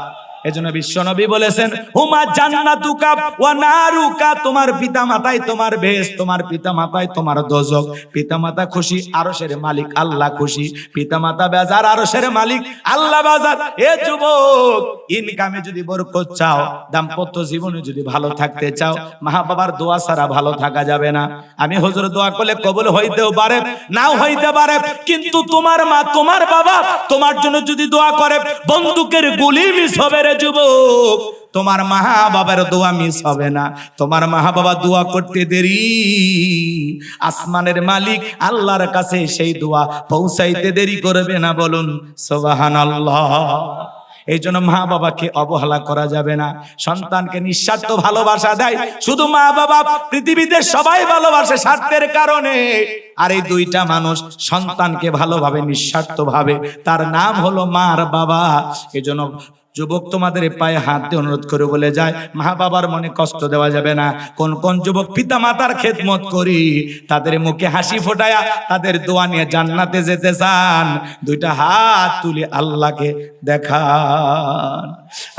এজন্য বিশ্বনবী বলেছেন, হুমা জান্নাতুকা ওয়া নারুকা, তোমার পিতামাতাই তোমার বেহেশত, তোমার পিতামাতাই তোমার দোজখ। পিতামাতা খুশি, আরশের মালিক আল্লাহ খুশি। পিতামাতা বেজার, আরশের মালিক আল্লাহ বেজার। এ যুবক, ইনকামে যদি বরকত চাও, দাম্পত্য জীবনে যদি ভালো থাকতে চাও, মা বাবার দোয়া ছাড়া ভালো থাকা যাবে না। আমি হুজুর দোয়া করলে কবুল হইতেও পারে, নাও হইতে পারে, কিন্তু তোমার মা তোমার বাবা তোমার জন্য যদি দোয়া করে, বন্দুকের গুলি মিস হবে রে যুবক, তোমার মা বাবার দোয়া মিস হবে না। তোমার মা বাবা দোয়া করতে দেরি, আসমানের মালিক আল্লাহর কাছে সেই দোয়া পৌঁছাইতে দেরি করবে না। বলুন সুবহানাল্লাহ। এই জন্য মা বাবাকে অবহেলা করা যাবে না। সন্তানকে নিঃস্বার্থ ভালোবাসা দেয় শুধু মা বাবা, পৃথিবীতে সবাই ভালোবাসে স্বার্থের কারণে। আর এই দুইটা মানুষ সন্তানকে ভালোভাবে নিঃস্বার্থ ভাবে, তার নাম হলো মার বাবা। এই জন্য যুবক, তোমাদের পায়ে হাত দিয়ে অনুরোধ করে বলে যায়, মা বাবার মনে কষ্ট দেওয়া যাবে না। কোন কোন যুবক পিতা মাতার খেদমত করি, তাদের মুখে হাসি ফোটায়া তাদের দোয়া নিয়ে জান্নাতে যেতে চান, দুইটা হাত তুলে আল্লাহকে দেখান।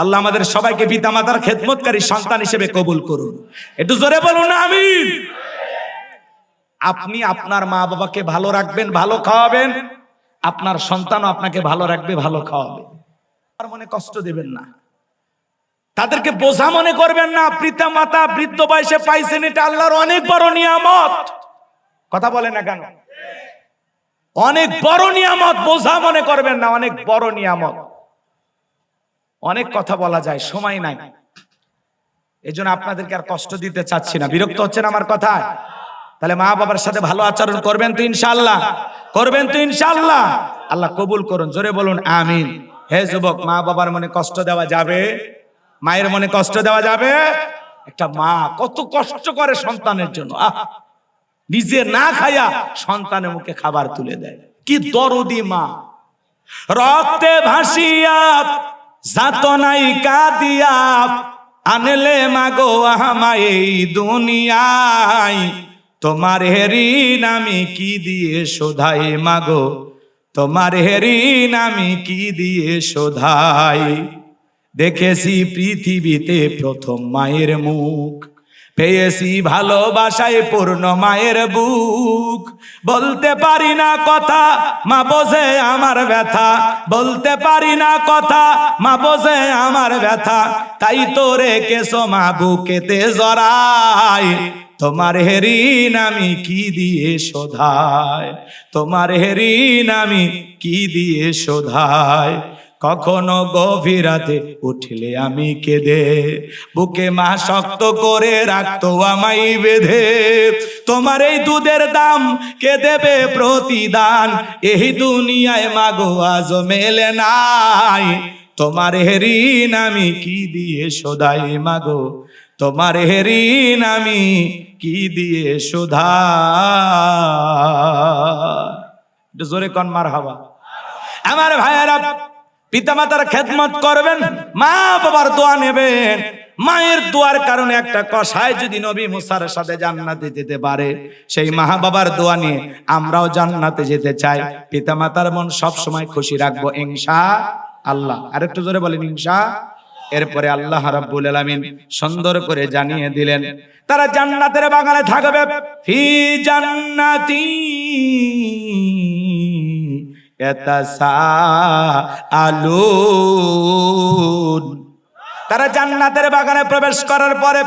আল্লাহ আমাদের সবাইকে পিতা মাতার খেদমতকারী সন্তান হিসেবে কবুল করুন। একটু জোরে বলুন আমিন। আপনি আপনার মা বাবাকে ভালো রাখবেন, ভালো খাওয়াবেন, আপনার সন্তানও আপনাকে ভালো রাখবে, ভালো খাওয়াবে। মনে কষ্ট দেবেন না। তাদেরকে বোঝা মনে করবেন না। পিতা মাতা বৃদ্ধ বয়সে পাইছেন, এটা আল্লাহর অনেক বড় নিয়ামত। কথা বলে না কেন? অনেক বড় নিয়ামত, বোঝা মনে করবেন না, অনেক বড় নিয়ামত। অনেক কথা বলা যায়, সময় নাই, এই জন্য আপনাদেরকে আর কষ্ট দিতে চাচ্ছি না। বিরক্ত হচ্ছেন আমার কথায়? তাহলে মা বাবার সাথে ভালো আচরণ করবেন তো ইনশাআল্লাহ? করবেন তো ইনশাআল্লাহ? আল্লাহ কবুল করুন, জোরে বলুন আমিন। হে যুবক, মা বাবার মনে কষ্ট দেওয়া যাবে? মায়ের মনে কষ্ট দেওয়া যাবে? একটা মা কত কষ্ট করে সন্তানের জন্য, নিজে না খায়া সন্তানের মুখে খাবার তুলে দেয়। কি দরদি মা! রক্তে ভাসিয়া যাতনাই কাঁদিয়া আনলে মাগো আমায় এই দুনিয়ায়, তোমার ঋণ আমি কি দিয়ে শোধাই মাগো, তোমার ঋণ আমি কি দিয়ে শোধাই। দেখেছি পৃথিবীতে প্রথম মায়ের মুখ, পেয়েছি ভালোবাসায় পূর্ণ মায়ের বুক। বলতে পারি না কথা, মা বোঝে আমার ব্যথা, বলতে পারি না কথা, মা বোঝে আমার ব্যথা। তাই তো রেখেছো মা বুকেতে জড়াই, তোমার ঋণ আমি কি দিয়ে শোধাই, তোমার ঋণ আমি কি দিয়ে শোধাই। কখনো গভীর রাতে উঠলে আমি কেঁদে, বুকে মা শক্ত করে রাখতো আমায় বেঁধে। তোমার এই দুধের দাম কে দেবে প্রতিদান, এই দুনিয়ায় মাগো আজ মেলে নাই। তোমার ঋণ আমি কি দিয়ে শোধাই মাগো, তোমার ঋণ আমি কি দিয়ে শোধাই। জোরে কন মারহাবা। আমার ভাইয়েরা, পিতামাতার খেদমত করবেন, মা বাবার দোয়া নেবেন। মায়ের দোয়ার কারণে একটা কসাই যদি নবী মুসার সাথে জান্নাতে যেতে পারে, সেই মা বাবার দোয়া নিয়ে আমরাও জান্নাতে যেতে চাই। পিতামাতার মন সব সময় খুশি রাখবো ইনশাআল্লাহ। আরেকটু জোরে বলেন ইনশাআল্লাহ। এরপরে আল্লাহ রাব্বুল আলামিন সুন্দর করে জানিয়ে দিলেন, তারা জান্নাতের বাগানে থাকবে। ফি জান্নাতি ইয়াতাসাআলুন। তারা জান্নাতের বাগানে প্রবেশ করার পরে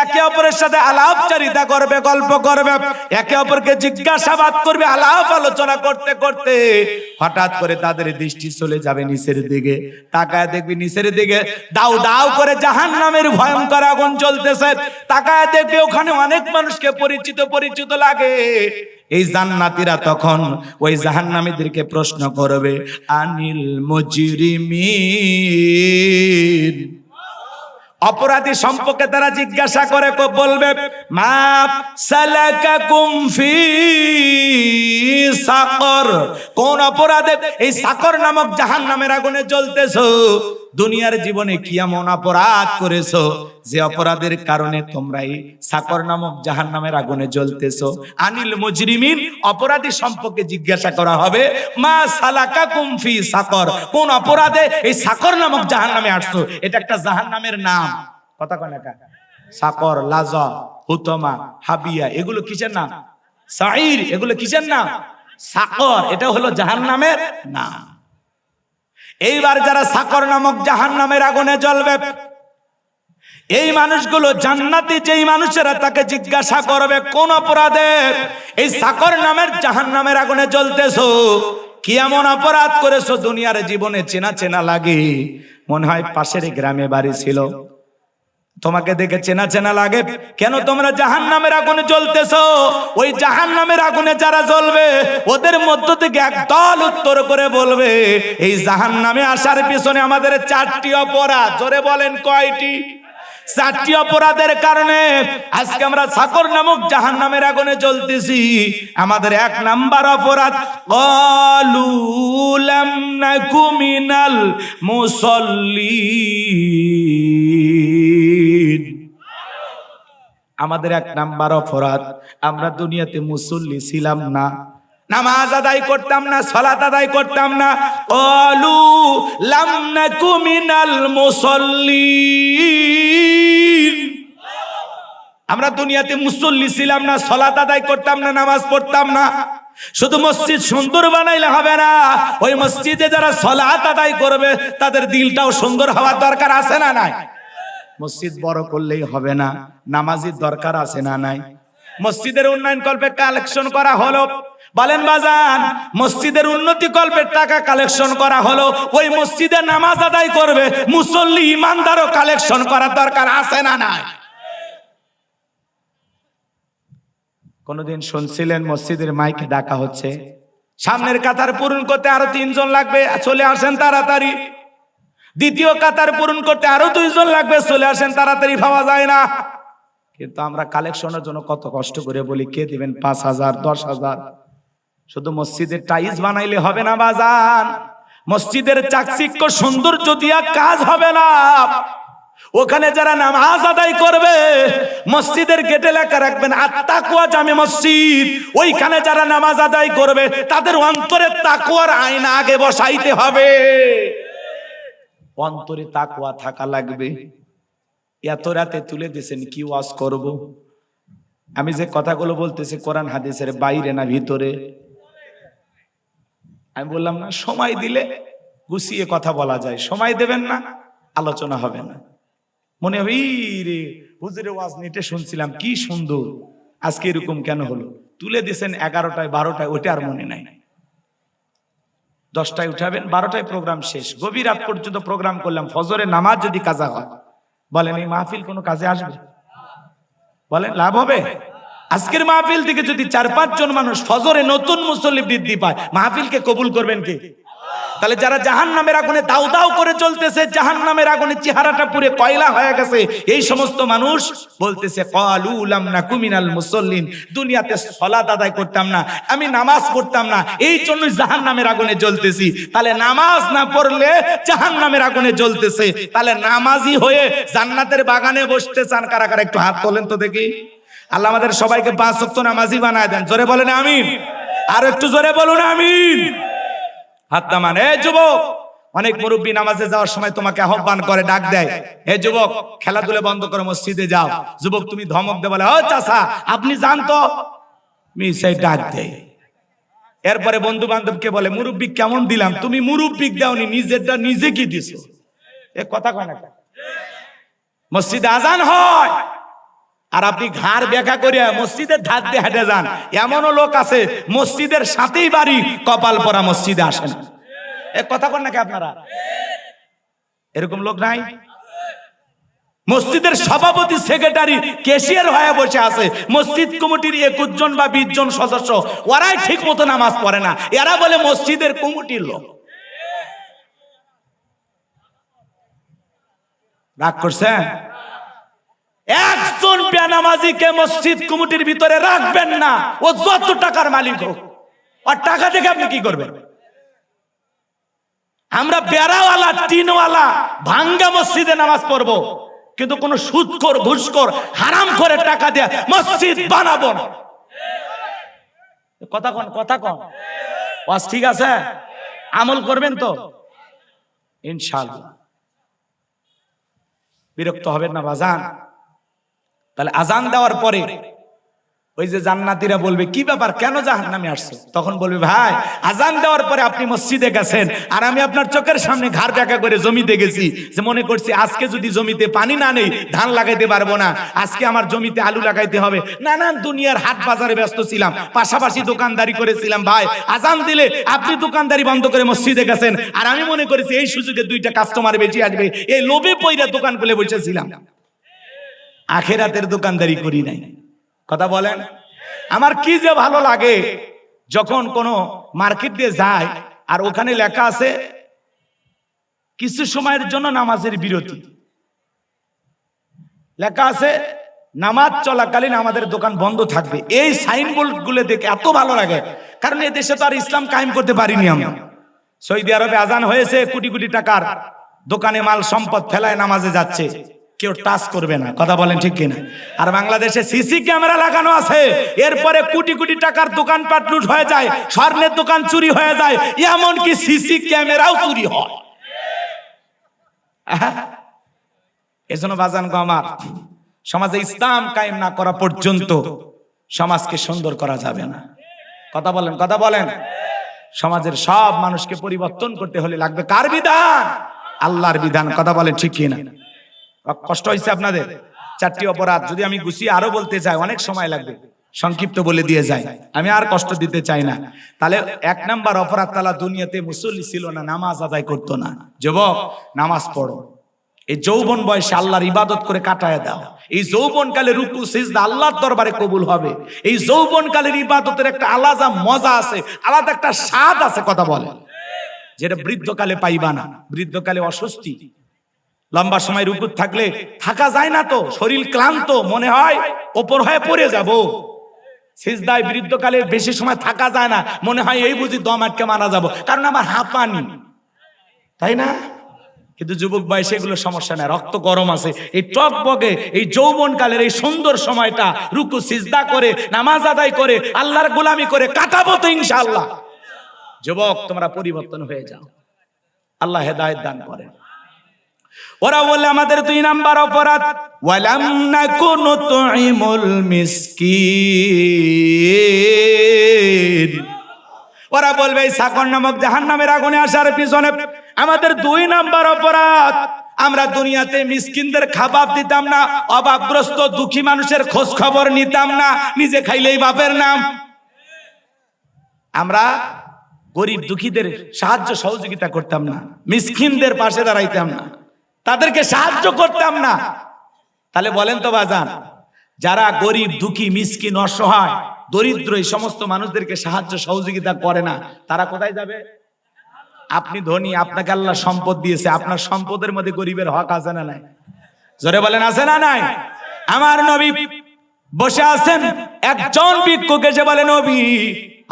একে অপরের সাথে আলাপচারিতা করবে, গল্প করবে, একে অপরকে জিজ্ঞাসাবাদ করবে। আলাপ আলোচনা করতে করতে হঠাৎ করে তাদের দৃষ্টি চলে যাবে নিচের দিকে। তাকায় দেখবি নিচের দিকে দাউ দাউ করে জাহান্নামের ভয়ঙ্কর আগুন জ্বলতেছে। তাকায় দেখবি ওখানে অনেক মানুষকে পরিচিত পরিচিত লাগে। এই জান্নাতীরা তখন ওই জাহান্নামীদেরকে প্রশ্ন করবে, আনিল মুজরিমিন। অপরাধী সম্পর্কে তারা জিজ্ঞাসা করে, বলবে মা সালাকাকুম ফি সাকর। কোন অপরাধে এই সাকর নামক জাহান্নামের আগুনে জ্বলতেছো? দুনিয়ার জীবনে কি এমন অপরাধ করেছো যে অপরাধের কারণে তোমরা এই সাকর নামক জাহান্নামের আগুনে জ্বলতেছো? আনিল মুজরিমিন, অপরাধী সম্পর্কে জিজ্ঞাসা করা হবে। মা সালাকাকুম ফি সাকর, কোন অপরাধে এই সাকর নামক জাহান্নামে আসছো? এটা একটা জাহান্নামের নাম। কথা কয় না? সাকর, লাজা, হুতমা, হাবিয়া, এগুলো কিসের নাম? সাঈর, এগুলো কিসের নাম? সাকর, এটা হলো জাহান্নামের নাম। এইবার যারা সাকর নামক জাহান্নামের আগুনে জ্বলবে, এই মানুষগুলো জান্নাতি যেই মানুষেরা, তাকে জিজ্ঞাসা করবে কোন অপরাধে এই সাকর নামের জাহান্নামের আগুনে জ্বলতেছো? কি এমন অপরাধ করেছো দুনিয়ার জীবনে চেনা চেনা লাগে? মনে হয় পাশের গ্রামে বাড়ি ছিল, তোমাকে দেখে চেনা চেনা লাগে। কেন তোমরা জাহান্নামের আগুনে জ্বলতেছো? ওই জাহান্নামের আগুনে যারা জ্বলবে, ওদের মধ্য থেকে একদল উত্তর করে বলবে, এই জাহান্নামে আসার পিছনে আমাদের 4টি অপরাধ। জোরে বলেন কয়টি? 4টি অপরাধের কারণে আজকে আমরা সাকর নামক জাহান্নামের আগুনে জ্বলতেছি। আমাদের 1 নাম্বার অপরাধ, ক্বালু লাম নাকু মিনাল মুসাল্লিন। আমাদের 1 নাম্বার অপরাধ, আমরা দুনিয়াতে মুসল্লি ছিলাম না, নামাজ আদায় করতাম না, সালাত আদায় করতাম না। ক্বালু লাম নাকু মিনাল মুসাল্লিন। আমরা দুনিয়াতে মুসল্লি ছিলাম না, সালাত আদায় করতাম না, নামাজ পড়তাম না। শুধু মসজিদ সুন্দর বানাইলে হবে না, ওই মসজিদে যারা সালাত আদায় করবে তাদের দিলটাও সুন্দর হওয়ার দরকার আছে না নাই? মসজিদ বড় করলেই হবে না, নামাজির দরকার আছে না নাই? মসজিদের উন্নয়ন কল্পে কালেকশন করা হলো, বলেন বাজান, মসজিদের উন্নতি কল্পে টাকা কালেকশন করা হলো, ওই মসজিদে নামাজ আদায় করবে মুসল্লি ইমানদারও কালেকশন করার দরকার আছে না নাই? কোনদিন শুনছিলেন মসজিদের মাইকে ডাকা হচ্ছে, সামনের কাতার পূরণ করতে আরো 3 জন লাগবে, চলে আসেন তাড়াতাড়ি। দ্বিতীয় কাতার পূরণ করতে আরো 2 জন লাগবে, চলে আসেন তাড়াতাড়ি। পাওয়া যায় না। কিন্তু আমরা কালেকশনের জন্য কত কষ্ট করে বলি, কে দিবেন 5,000 10,000। শুধু মসজিদের টাইলস বানাইলে হবে না বাজান, মসজিদের চাকচিক্য সৌন্দর্য দিয়া কাজ হবে না। ওখানে যারা নামাজ আদায় করবে, মসজিদের গেটে লেখা রাখবেন আত-তাকওয়া জামে মসজিদ, ওইখানে যারা নামাজ আদায় করবে তাদের অন্তরে তাকওয়ার আয়না আগে বসাইতে হবে। অন্তরে তাকওয়া থাকা লাগবে। এত রাতে তুলে দিয়েছেন, কি ওয়াজ করব? আমি যে কথাগুলো বলতেছি কোরআন হাদিসের বাইরে না ভিতরে? আমি বললাম না, সময় দিলে গুছিয়ে কথা বলা যায়, সময় দেবেন না আলোচনা হবে না। মনে হবে রে হুজুরের ওয়াজ নেটে শুনছিলাম কি সুন্দর, আজকে এরকম কেন হলো? তুলে দিয়েছেন 11টায় 12টায়, ওইটা আর মনে নাই। 10টায় উঠাবেন, 12টায় প্রোগ্রাম শেষ, গভীর রাত পর্যন্ত প্রোগ্রাম করলাম। ফজরের নামাজ যদি কাজা হয়, বলেন এই মাহফিল কোনো কাজে আসবে? বলেন লাভ হবে? আজকের মাহফিল থেকে যদি 4-5 জন মানুষ ফজরে নতুন মুসল্লি বৃদ্ধি পায়, মাহফিলকে কবুল করবেন কে? তাহলে যারা জাহান্নামের আগুনে দাউ দাউ করে চলতেছে, জাহান্নামের আগুনে চেহারাটা পুরো কয়লা হয়ে গেছে, এই সমস্ত মানুষ বলতেছে ক্বালু লাম নাকু মিনাল মুসাল্লিন, দুনিয়াতে সালাত আদায় করতাম না, আমি নামাজ পড়তাম না, এই জন্য জাহান্নামের আগুনে জ্বলতেছি। তাহলে নামাজ না পড়লে জাহান্নামের আগুনে জ্বলতেছে, তাহলে নামাজি হয়ে জান্নাতের বাগানে বসতে চান কারা কারা? একটু হাত তোলেন তো দেখি। আল্লাহ আমাদের সবাইকে 5 ওয়াক্ত নামাজি বানায় দেন। জোরে বলেন আমিন। আর একটু জোরে বলুন আমিন। হাত নামান। এ যুবক, অনেক মুরব্বী নামাজে যাওয়ার সময় তোমাকে আহ্বান করে, ডাক দেয়, হে যুবক খেলাধুলা বন্ধ করো, মসজিদে যাও। যুবক তুমি ধমক দে, বলে ও চাচা আপনি যান তো, মিশাই ডাক দেয়। এরপরে বন্ধু বান্ধবকে বলে মুরব্বী কেমন দিলাম? তুমি মুরব্বী দাওনি, নিজেরটা নিজে কি দিছো? এ কথা কয় না? মসজিদে আজান হয় আর আপনি ঘাড় বেঁকা করে মসজিদের ধার দিয়ে হেঁটে যান। এমনও লোক আছে মসজিদের সাথেই বাড়ি, কপাল পরা মসজিদে আসেন। এ কথা কন নাকি আপনারা? এরকম লোক নাই? মসজিদের সভাপতি, সেক্রেটারি, ক্যাশিয়ার হয়ে বসে আছে, মসজিদ কমিটির 21 জন বা 20 জন সদস্য, ওরাই ঠিক মতো নামাজ পড়ে না, এরা বলে মসজিদের কমিটির লোক। রাগ করছেন? একজন বেনামাজিকে মসজিদ কমিটির ভিতরে রাখবেন না, ও যত টাকার মালিক হোক। আর টাকা দেখে আপনি কি করবেন? আমরা বেড়াওয়ালা, টিনওয়ালা, ভাঙ্গা মসজিদে নামাজ পড়বো, কিন্তু কোন সুদখোর, ঘুষখোর, হারাম করে টাকা দিয়ে মসজিদ বানাবো না। কথা কন, কথা কন। ওয়াজ ঠিক আছে? আমল করবেন তো ইনশাআল্লাহ। বিরক্ত হবেন না বাজান। তাহলে আজান দেওয়ার পরে ওই যে জান্নাতীরা বলবে কি ব্যাপার, কেন জাহান্নামে আসছো? তখন বলবে ভাই আজান দেওয়ার পরে আপনি মসজিদে গেছেন আর আমি আপনার চোখের সামনে ঘাড় বেঁকা করে জমিতে গেছি, যে মনে করছি আজকে যদি জমিতে পানি না নেই ধান লাগাইতে পারবো না, আজকে আমার জমিতে আলু লাগাইতে হবে। নানান দুনিয়ার হাট বাজারে ব্যস্ত ছিলাম, পাশাপাশি দোকানদারি করেছিলাম। ভাই আজান দিলে আপনি দোকানদারি বন্ধ করে মসজিদে গেছেন আর আমি মনে করেছি এই সুযোগে 2টা কাস্টমার বেশি আসবে, এই লোভে পইরা দোকান খুলে বসেছিলাম। আখেরাতের দোকানদারি করি নাই। কথা বলেন। আমার কি যে ভালো লাগে যখন কোন মার্কেট দিয়ে যায় আর ওখানে লেখা আছে কিছু সময়ের জন্য নামাজের বিরতি, লেখা আছে নামাজ চলাকালীন আমাদের দোকান বন্ধ থাকবে। এই সাইনবোর্ড গুলো দেখে এত ভালো লাগে, কারণ এই দেশে তো আর ইসলাম কায়েম করতে পারিনি আমরা। সৌদি আরবে আজান হয়েছে, কোটি কোটি টাকার দোকানে মাল সম্পদ ফেলায় নামাজে যাচ্ছে, কেউ টাচ করবে না। কথা বলেন ঠিক কিনা? আর বাংলাদেশে সিসি ক্যামেরা লাগানো আছে, এরপরে কোটি কোটি টাকার দোকানপাট লুট হয়ে যায়, স্বর্ণের দোকান চুরি হয়ে যায়, এমনকি সিসি ক্যামেরাও চুরি হয়। এজন্য বাজান গো আমার, সমাজে ইসলাম কায়েম না করা পর্যন্ত সমাজকে সুন্দর করা যাবে না। কথা বলেন, কথা বলেন। সমাজের সব মানুষকে পরিবর্তন করতে হলে লাগবে কার বিধান? আল্লাহর বিধান। কথা বলেন ঠিক কিনা? কষ্ট হয়েছে আপনাদের? 4টি অপরাধ যদি আমি গুছিয়ে আরো বলতে চাই অনেক সময় লাগবে, সংক্ষিপ্ত বলে দিয়ে যাই, আমি আর কষ্ট দিতে চাই না। তাহলে 1 নাম্বার অপরাধ, তালা দুনিয়াতে মুসল্লি ছিল না, নামাজ আদায় করতো না। যুবক, নামাজ পড়ো। এই যৌবন বয়সে আল্লাহর ইবাদত করে কাটায় দাও। এই যৌবন কালে রুকু সিজদা আল্লাহর দরবারে কবুল হবে। এই যৌবন কালের ইবাদতের একটা আলাদা মজা আছে, আলাদা একটা স্বাদ আছে, কথা বলে, যেটা বৃদ্ধকালে পাইবা না। বৃদ্ধকালে অস্বস্তি, লম্বা সময় রুকু থাকলে থাকা যায় না, তো শরীর ক্লান্ত, মনে হয় ওপর হয়ে পড়ে যাব। সিজদায় বৃদ্ধকালে বেশি সময় থাকা যায় না, মনে হয় এই বুঝি দম আটকে মারা যাব, কারণ আমার হাঁপানি, তাই না? কিন্তু যুবক বয়সে এগুলো সমস্যা নাই, রক্ত গরম আছে। এই টকবগে এই যৌবন কালের এই সুন্দর সময়টা রুকু সিজদা করে নামাজ আদায় করে আল্লাহর গোলামি করে কাটাবো তো ইনশাআল্লাহ। যুবক, তোমরা পরিবর্তন হয়ে যাও, আল্লাহ হেদায়েত দান করেন। ওরা বলে আমাদের 2 নাম্বার অপরাধ, ওয়ালাম নাকুনু তুইমুল মিসকিন। ওরা বলবে এই সাকর নামক জাহান্নামের আগুনে আসার পিছনে আমাদের 2 নাম্বার অপরাধ, আমরা দুনিয়াতে মিসকিনদের খাবার দিতাম না, অভাবগ্রস্ত দুঃখী মানুষের খোঁজ খবর নিতাম না, নিজে খাইলেই বাপের নাম। আমরা গরিব দুঃখীদের সাহায্য সহযোগিতা করতাম না, মিসকিনদের পাশে দাঁড়াইতাম না, তাদেরকে সাহায্য করতাম না। তাহলে বলেন তো বাজান, যারা গরিব দুঃখী মিসকিন অসহায় দরিদ্র এই সমস্ত মানুষদেরকে সাহায্য সহযোগিতা করে না, তারা কোথায় যাবে? আপনি ধনী, আপনাকে আল্লাহ সম্পদ দিয়েছে, আপনার সম্পদের মধ্যে গরিবের হক আছে না নাই? জোরে বলেন, আছে না নাই? আমার নবী বসে আছেন, একজন ভিক্ষুক এসে বলে, নবী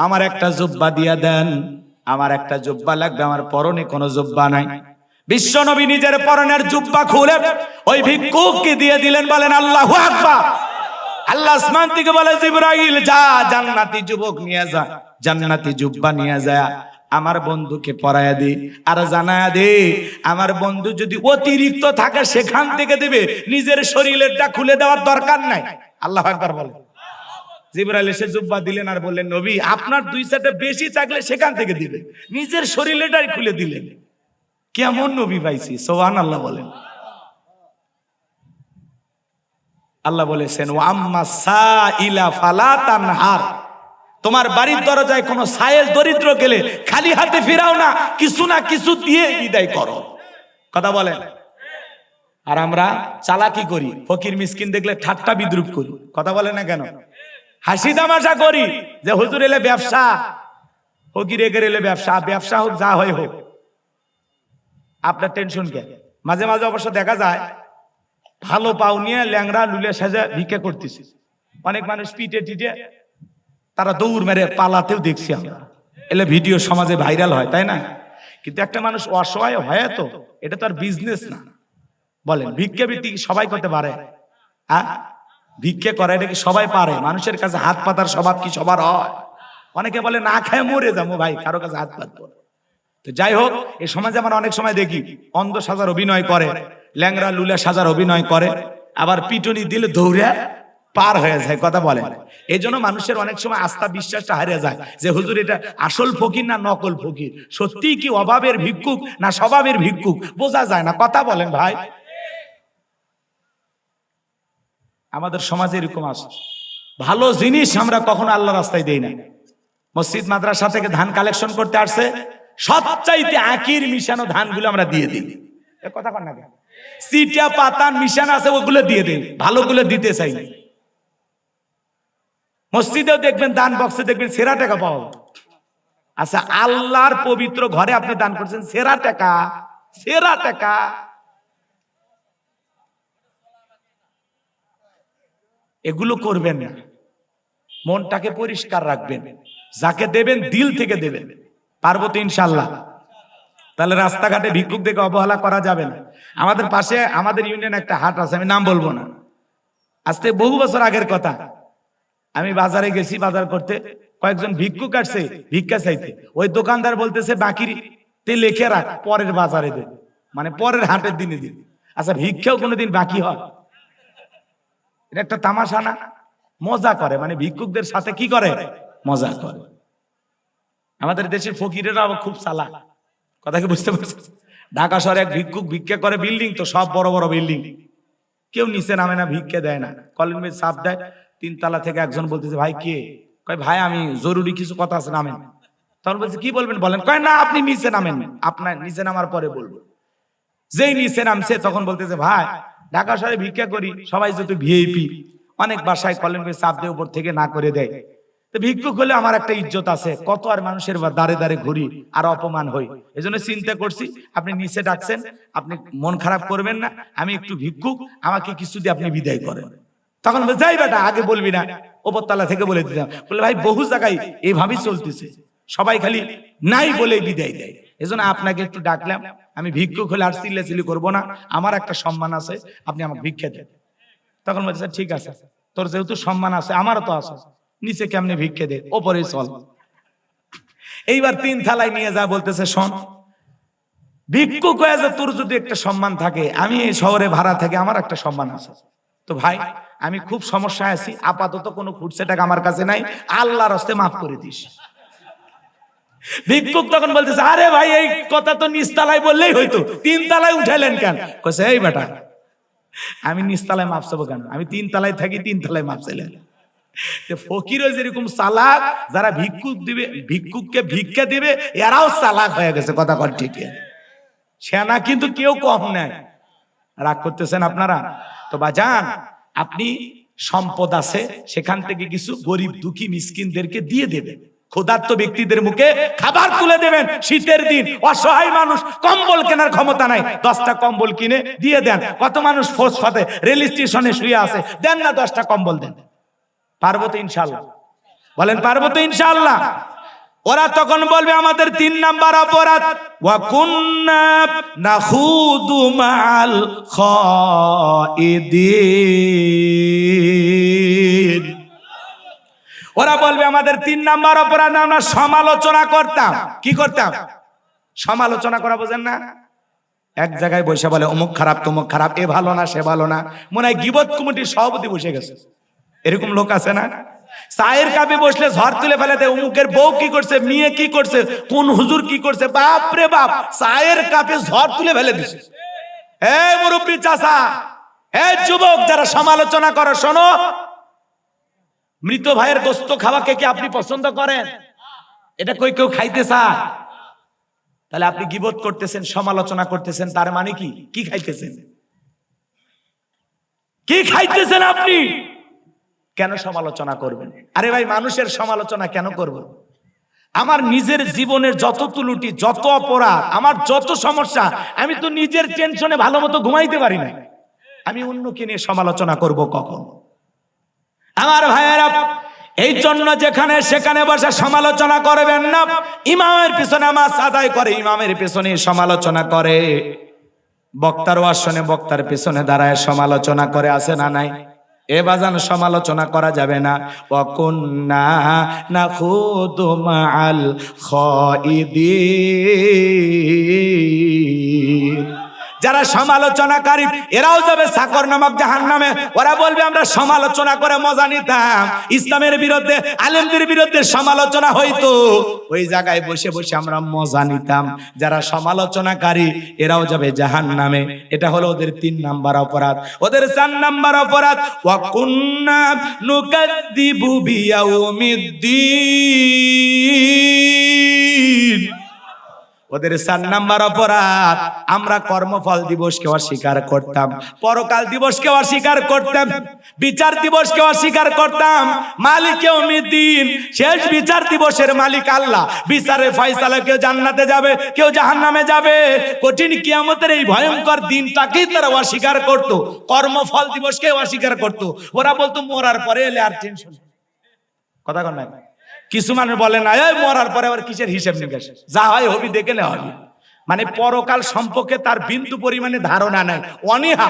আমার একটা জুব্বা দিয়া দেন, আমার একটা জুব্বা লাগবে, আমার পরনে কোনো জুব্বা নাই। বিশ্ব নবী নিজের পরনের জুব্বা খুলে ওই ভিক্ষুককে দিয়ে দিলেন। বলেন আল্লাহু আকবার। আল্লাহ আসমান থেকে বলে, জিবরাইল যা, জান্নাতি যুবক নিয়ে যা, জান্নাতি জুব্বা নিয়ে যা, আমার বন্ধুকে পরায়া দে, আর জানায়া দে আমার বন্ধু যদি অতিরিক্ত থাকে সেখান থেকে দেবে, নিজের শরীরেরটা খুলে দেওয়ার দরকার নাই। আল্লাহু আকবার বলে। জিবরাইল এসে জুব্বা দিলেন আর বললেন, নবী আপনার 2 সেটে বেশি থাকলে সেখান থেকে দিবে, নিজের শরীরেরটাই খুলে দিলেন। কেমন নবী পাইছি, সুবহানাল্লাহ বলেন। আল্লাহ বলেছেন, ওয়া আম্মা সাইলা ফালা তানহার, তোমার বাড়ির দরজায় কোন সায়েল দরিদ্র গেলে খালি হাতে ফিরাও না, কিছু না কিছু দিয়ে বিদায় করো, কথা বলেন। আর আমরা চালাকি করি, ফকির মিসকিন দেখলে ঠাট্টা বিদ্রুপ করি, কথা বলে না কেন? হাসি তামাশা করি যে হুজুর এলে ব্যবসা, ফকির এগের এলে ব্যবসা, ব্যবসা হোক যা হয় হোক, আপনার টেনশন কে? মাঝে মাঝে অবশ্য দেখা যায় ভালো পাও নিয়ে ল্যাংড়া লুলে সাজা ভিক্ষা করতেছে, অনেক মানুষ পিটে টিটে তারা দৌড় মেরে পালাতেও দেখছি আমরা, এলে ভিডিও সমাজে ভাইরাল হয়, তাই না? কিন্তু একটা মানুষ অসহায় হয়, তো এটা তো আর বিজনেস না। বলেন ভিক্ষা বৃত্তি সবাই করতে পারে? ভিক্ষা করে এটা কি সবাই পারে? মানুষের কাছে হাত পাতার স্বভাব কি সবার হয়? অনেকে বলে না খায় মরে যাবো, ভাই কারো কাছে হাত পাতবো। তো যাই হোক, এই সমাজে আমরা অনেক সময় দেখি অন্ধ সাজার অভিনয় করে, ল্যাংড়া লুলা সাজার অভিনয় করে, আবার পিটুনি দিলে দৌড়ে পার হয়ে যায়, কথা বলে। এই জন্য মানুষের অনেক সময় আস্থা বিশ্বাসটা হারিয়ে যায় যে হুজুর এটা আসল ফকির না নকল ফকির, সত্যি কি অভাবের ভিক্ষুক না স্বভাবের ভিক্ষুক, বোঝা যায় না, কথা বলেন ভাই। আমাদের সমাজে এরকম আছে, ভালো জিনিস আমরা কখনো আল্লাহ রাস্তায় দেই না। মসজিদ মাদ্রাসা থেকে ধান কালেকশন করতে আসছে, সবচাইতে আকির মিশানো ধানগুলো আমরা দিয়ে দিই, কথা কন না, সিটা পাতা মিশানো আছে ওগুলো দিয়ে দিই, ভালোগুলো দিতে চাই না। মসজিদেও দেখবেন দান বক্সে দেখবেন সেরা টাকা পাওয়া। আচ্ছা, আল্লাহর পবিত্র ঘরে আপনি দান করছেন সেরা টাকা, সেরা টাকা। এগুলো করবেন না, মনটাকে পরিষ্কার রাখবেন, যাকে দেবেন দিল থেকে দেবেন, পারবো তো ইনশাল্লাহ। তাহলে রাস্তাঘাটে ভিক্ষুক দেখে অবহেলা করা যাবে না। আমাদের পাশে আমাদের ইউনিয়ন একটা হাট আছে, আমি নাম বলবো না, আজকে বহু বছর আগের কথা। আমি বাজারে গেছি, বাজার করতে, কয়েকজন ভিক্ষুক আসছে ভিক্ষা চাইতে, ওই দোকানদার বলতেছে বাকিতে লিখে রাখ, পরের বাজারে দে, মানে পরের হাটের দিনে দিন। আচ্ছা, ভিক্ষাও কোনোদিন বাকি হয়? এটা একটা তামাশা না? মজা করে, মানে ভিক্ষুকদের সাথে কি করে? মজা করে। আমাদের দেশের ফকিরেরা খুব চালাক, কথা কি বুঝতে পারছেন? ঢাকা শহরে এক ভিক্ষুক ভিক্ষা করে, বিল্ডিং তো সব বড় বড় বিল্ডিং, কেউ নিচে নামে না, ভিক্ষে দেয় না। কলিং বেল চাপ দেয়, 3 তলা থেকে একজন বলতেছে ভাই কে? কয় ভাই আমি জরুরি কিছু কথা আছে, নামেন। তখন বলছে কি বলবেন বলেন। কয় না আপনি নিচে নামেন, আপনার নিচে নামার পরে বলবো। যেই নিচে নামছে তখন বলতেছে ভাই ঢাকা শহরে ভিক্ষা করি, সবাই যত ভিআইপি, অনেক বাসায় কলিং বেল চাপ দিয়ে উপর থেকে না করে দেয়। তো ভিক্ষুক হলে আমার একটা ইজ্জত আছে, কত আর মানুষের দাঁড়ে দাঁড়ে ঘুরি আর অপমান হই। এজন্য চিন্তা করছি আপনি নিচে ডাকছেন, আপনি মন খারাপ করবেন না, আমি একটু ভিক্ষুক, আমাকে কিছু দিয়ে আপনি বিদায় করেন। তখন বলে যাই বেটা আগে বলবি না, ওপরতলা থেকে বলে দিতাম। বলে ভাই বহু জায়গায় এইভাবেই চলতেছে, সবাই খালি নাই বলে বিদায় দেয়, এজন্য আপনাকে একটু ডাকলাম। আমি ভিক্ষুক হলে আর চিল্লাচিল্লি করবো না, আমার একটা সম্মান আছে, আপনি আমাকে ভিক্ষা দেন। তখন বলছে ঠিক আছে, তোর যেহেতু সম্মান আছে আমারও তো আছে, নিচে কেমনে ভিক্ষে দে, ওপরে চল। এইবার 3 থালায় নিয়ে যা বলতেছে শোন, ভিক্ষুক হয়ে যে তোর যদি একটা সম্মান থাকে, আমি এই শহরে ভাড়া থেকে আমার একটা সম্মান আছে। তো ভাই আমি খুব সমস্যায় আছি, আপাতত কোনো খুঁটছে টাকা আমার কাছে নাই, আল্লাহর হস্তে মাফ করে দিস। ভিক্ষুক তখন বলতেছে আরে ভাই এই কথা তো নিচতলায় বললেই হইতো, 3 তলায় উঠাইলেন কেন? কইছে এই বেটা আমি নিচতলায় মাপ চাবো কেন, আমি 3 তলায় থাকি, 3 তলায় মাপ চাইলেন। ফকিরও যেরকম চালাক, যারা ভিক্ষুক দিবে, ভিক্ষুককে ভিক্ষা দিবে, এরাও চালাক হয়ে গেছে। কথা কর ঠিক, সেনা কিন্তু কেউ কম নাই। রাগ করতেছেন আপনারা? তো বাজান আপনি সম্পদ আছে, সেখান থেকে কিছু গরিব দুঃখী মিসকিনদেরকে দিয়ে দেবেন, ক্ষুধার্ত ব্যক্তিদের মুখে খাবার তুলে দেবেন। শীতের দিন অসহায় মানুষ, কম্বল কেনার ক্ষমতা নাই, 10টা কম্বল কিনে দিয়ে দেন। কত মানুষ ফুটপাতে রেল স্টেশনে শুয়ে আছে, দেন না 10টা কম্বল দেন। পারবো তো ইনশাআল্লাহ? বলেন পারবো তো ইনশাআল্লাহ? ওরা তখন বলবে আমাদের 3 নাম্বার অপরাধ, ওয়া কুন্না নাখুদু মাআল খাইদিন। ওরা বলবে আমাদের 3 নাম্বার অপরাধ, আমরা সমালোচনা করতাম। কি করতাম? সমালোচনা করা, বোঝেন না? এক জায়গায় বসে বলে অমুক খারাপ তমুক খারাপ, এ ভালো না সে ভালো না, মনে হয় গীবত কমিটির সভাপতি বসে গেছে। এরকম লোক আছে না? চায়ের কাপে বসলে ঝড় তুলে ফেলে দেয়, অমুকের বউ কি করছে, মেয়ে কি করছে, কোন হুজুর কি করছে, বাপ রে বাপ, চায়ের কাপে ঝড় তুলে ফেলে দিছে। হে মুরব্বী চাচা, হে যুবক যারা সমালোচনা করো, শোনো, মৃত ভাইয়ের গোস্ত খাওয়াকে কি আপনি পছন্দ করেন? এটা কই কেউ খাইতে চায়? তাহলে আপনি গীবত করতেছেন, সমালোচনা করতেছেন, তার মানে কি? কি খাইতেছেন? কি খাইতেছেন আপনি? কেন সমালোচনা করবেন? আরে ভাই মানুষের সমালোচনা কেন করব? আমার নিজের জীবনের যত তুলুটি, যত অপরাধ, আমার যত সমস্যা, আমি তো নিজের টেনশনে ভালো মতো ঘুমাইতে পারি না, আমি অন্যকে নিয়ে সমালোচনা করব কখন? আমার ভাইয়েরা, এই জন্য যেখানে সেখানে বসে সমালোচনা করবেন না। ইমামের পিছনে নামাজ আদায় করে, ইমামের পিছনে সমালোচনা করে, বক্তার আসনে বক্তার পিছনে দাঁড়ায় সমালোচনা করে, আছে না নাই? এ বাজান সমালোচনা করা যাবে না। ওয়া কুন্না নাখুদু মাআল খাইদিন। যারা সমালোচনাকারী এরাও যাবে সাকর নামক জাহান্নামে। ওরা বলবে আমরা সমালোচনা করে মজা নিতাম, ইসলামের বিরুদ্ধে আলেমদের বিরুদ্ধে সমালোচনা হইতো, ওই জায়গায় বসে বসে আমরা মজা নিতাম। যারা সমালোচনাকারী এরাও যাবে জাহান্নামে। এটা হলো ওদের 3 নাম্বার অপরাধ। ওদের 4 নাম্বার অপরাধ, ওয়া কুন্না নুকাযযিবু বিয়াউমিদ্দিন। ওদের 4 নাম্বার অপরাধ, আমরা কর্মফল দিবসকে অস্বীকার করতাম, পরকাল দিবসকে অস্বীকার করতাম, বিচার দিবসকে অস্বীকার করতাম। মালিক ইয়াউমিদ্দিন, শেষ বিচার দিবসের মালিক আল্লাহ, বিচারে ফয়সালা, কেউ জান্নাতে যাবে কেউ জাহান্নামে যাবে। কঠিন কিয়ামতের এই ভয়ঙ্কর দিনটাকেই তারা অস্বীকার করত, কর্মফল দিবসকে অস্বীকার করত। ওরা বলতো মরার পরে এলে আর টেনশন। কথা কন না? কিছু মানুষ বলে না এই মরার পরে আবার কিসের হিসাব নিকাশ, যা হয় হবি দেখে নেওয়া হবে। মানে পরকাল সম্পর্কে তার বিন্দু পরিমাণে ধারণা নাই, অনীহা।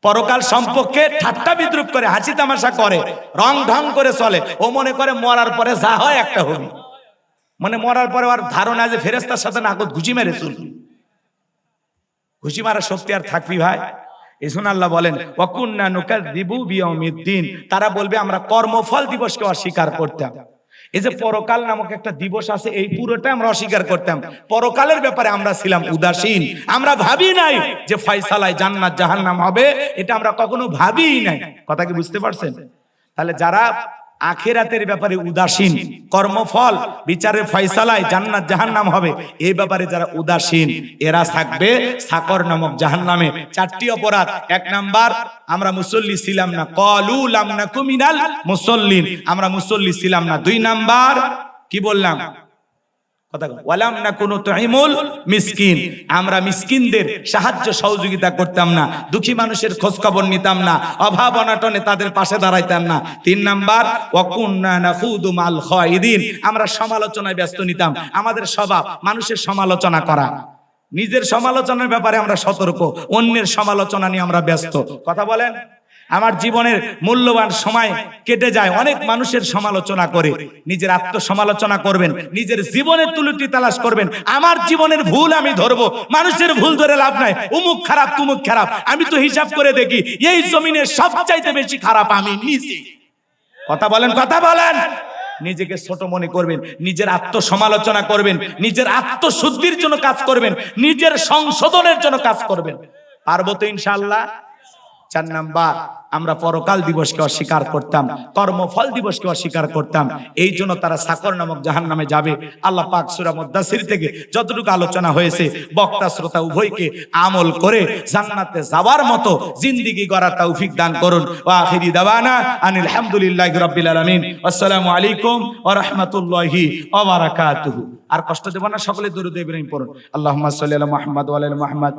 পরকাল সম্পর্কে ঠাট্টা বিদ্রুপ করে, হাসি তামাশা করে, রং ঢং করে চলে। ও মনে করে মরার পরে যা হয় একটা হবি, মানে মরার পরে আর ধারণা যে ফেরেশতার সাথে নাকত ঘুষি মেরে চলবি। ঘুষি মারা শক্তি আর থাকবি ভাই? এজন্য আল্লাহ বলেন ওয়া কুন্না নুকাযযিবু বিয়াউমিদ্দিন। তারা বলবে আমরা কর্মফল দিবসকে অস্বীকার করতাম। এই যে পরকাল নামক একটা দিবস আছে, এই পুরোটা আমরা অস্বীকার করতাম। পরকালের ব্যাপারে আমরা ছিলাম উদাসীন, আমরা ভাবি নাই যে ফয়সালায় জান্নাত জাহান্নাম হবে, এটা আমরা কখনো ভাবিই নাই। কথা কি বুঝতে পারছেন? তাহলে যারা আখিরাতের ব্যাপারে উদাসীন, কর্মফল বিচারের ফয়সালায় জান্নাত জাহান্নাম হবে এই ব্যাপারে যারা উদাসীন, এরা থাকবে সাকর নামক জাহান্নামে। চারটি অপরাধ: এক নাম্বার, আমরা মুসল্লি ছিলাম না, ক্বালু লাম নাকু মিনাল মুসল্লিন, আমরা মুসল্লি ছিলাম না। দুই নাম্বার কি বললাম? কথা ওয়ালাম নাকুনু তুইমুল মিসকিন, আমরা মিসকিনদের সাহায্য সহযোগিতা করতাম না, দুঃখী মানুষের খোঁজ খবর নিতাম না, অভাব অনটনে তাদের পাশে দাঁড়াইতাম না। তিন নাম্বার ওয়াকুন্না নাখুদু মাল খায়িদিন, আমরা সমালোচনায় ব্যস্ত নিতাম। আমাদের স্বভাব মানুষের সমালোচনা করা, নিজের সমালোচনার ব্যাপারে আমরা সতর্ক, অন্যের সমালোচনা নিয়ে আমরা ব্যস্ত। কথা বলেন। আমার জীবনের মূল্যবান সময় কেটে যায় অনেক মানুষের সমালোচনা করে। নিজের আত্মসমালোচনা করবেন, নিজের জীবনের ত্রুটি তালাশ করবেন। আমার জীবনের ভুল আমি ধরবো, মানুষের ভুল ধরে লাভ নাই। উমুক খারাপ তুমুক খারাপ, আমি তো হিসাব করে দেখি এই জমিনের সবচাইতে বেশি খারাপ আমি নিজে। কথা বলেন, কথা বলেন। নিজেকে ছোট মনে করবেন, নিজের আত্মসমালোচনা করবেন, নিজের আত্মশুদ্ধির জন্য কাজ করবেন, নিজের সংশোধনের জন্য কাজ করবেন। পারবো তো ইনশাআল্লাহ? 4 নাম্বার, আমরা পরকাল দিবসকে অস্বীকার করতাম, কর্মফল দিবসকে অস্বীকার করতাম। এই জন্য তারা সাকর নামক জাহান্নামে যাবে। আল্লাহ পাক সূরা মুদ্দাসির থেকে যতটুকু আলোচনা হয়েছে, বক্তা শ্রোতা উভয়কে আমল করে জান্নাতে যাওয়ার মতো জিন্দেগি গড়ার তৌফিক দান করুন। ওয়া আখিরি দাওয়ানা আনিল হামদুলিল্লাহি রাব্বিল আলামিন। আসসালামু আলাইকুম ওয়া রাহমাতুল্লাহি ওয়া বারাকাতুহু। আর কষ্ট দেব না, সকলে দরুদ ইব্রাহিম পড়ুন। আল্লাহুম্মা সাল্লি আলা মুহাম্মাদ ওয়া আলা মুহাম্মাদ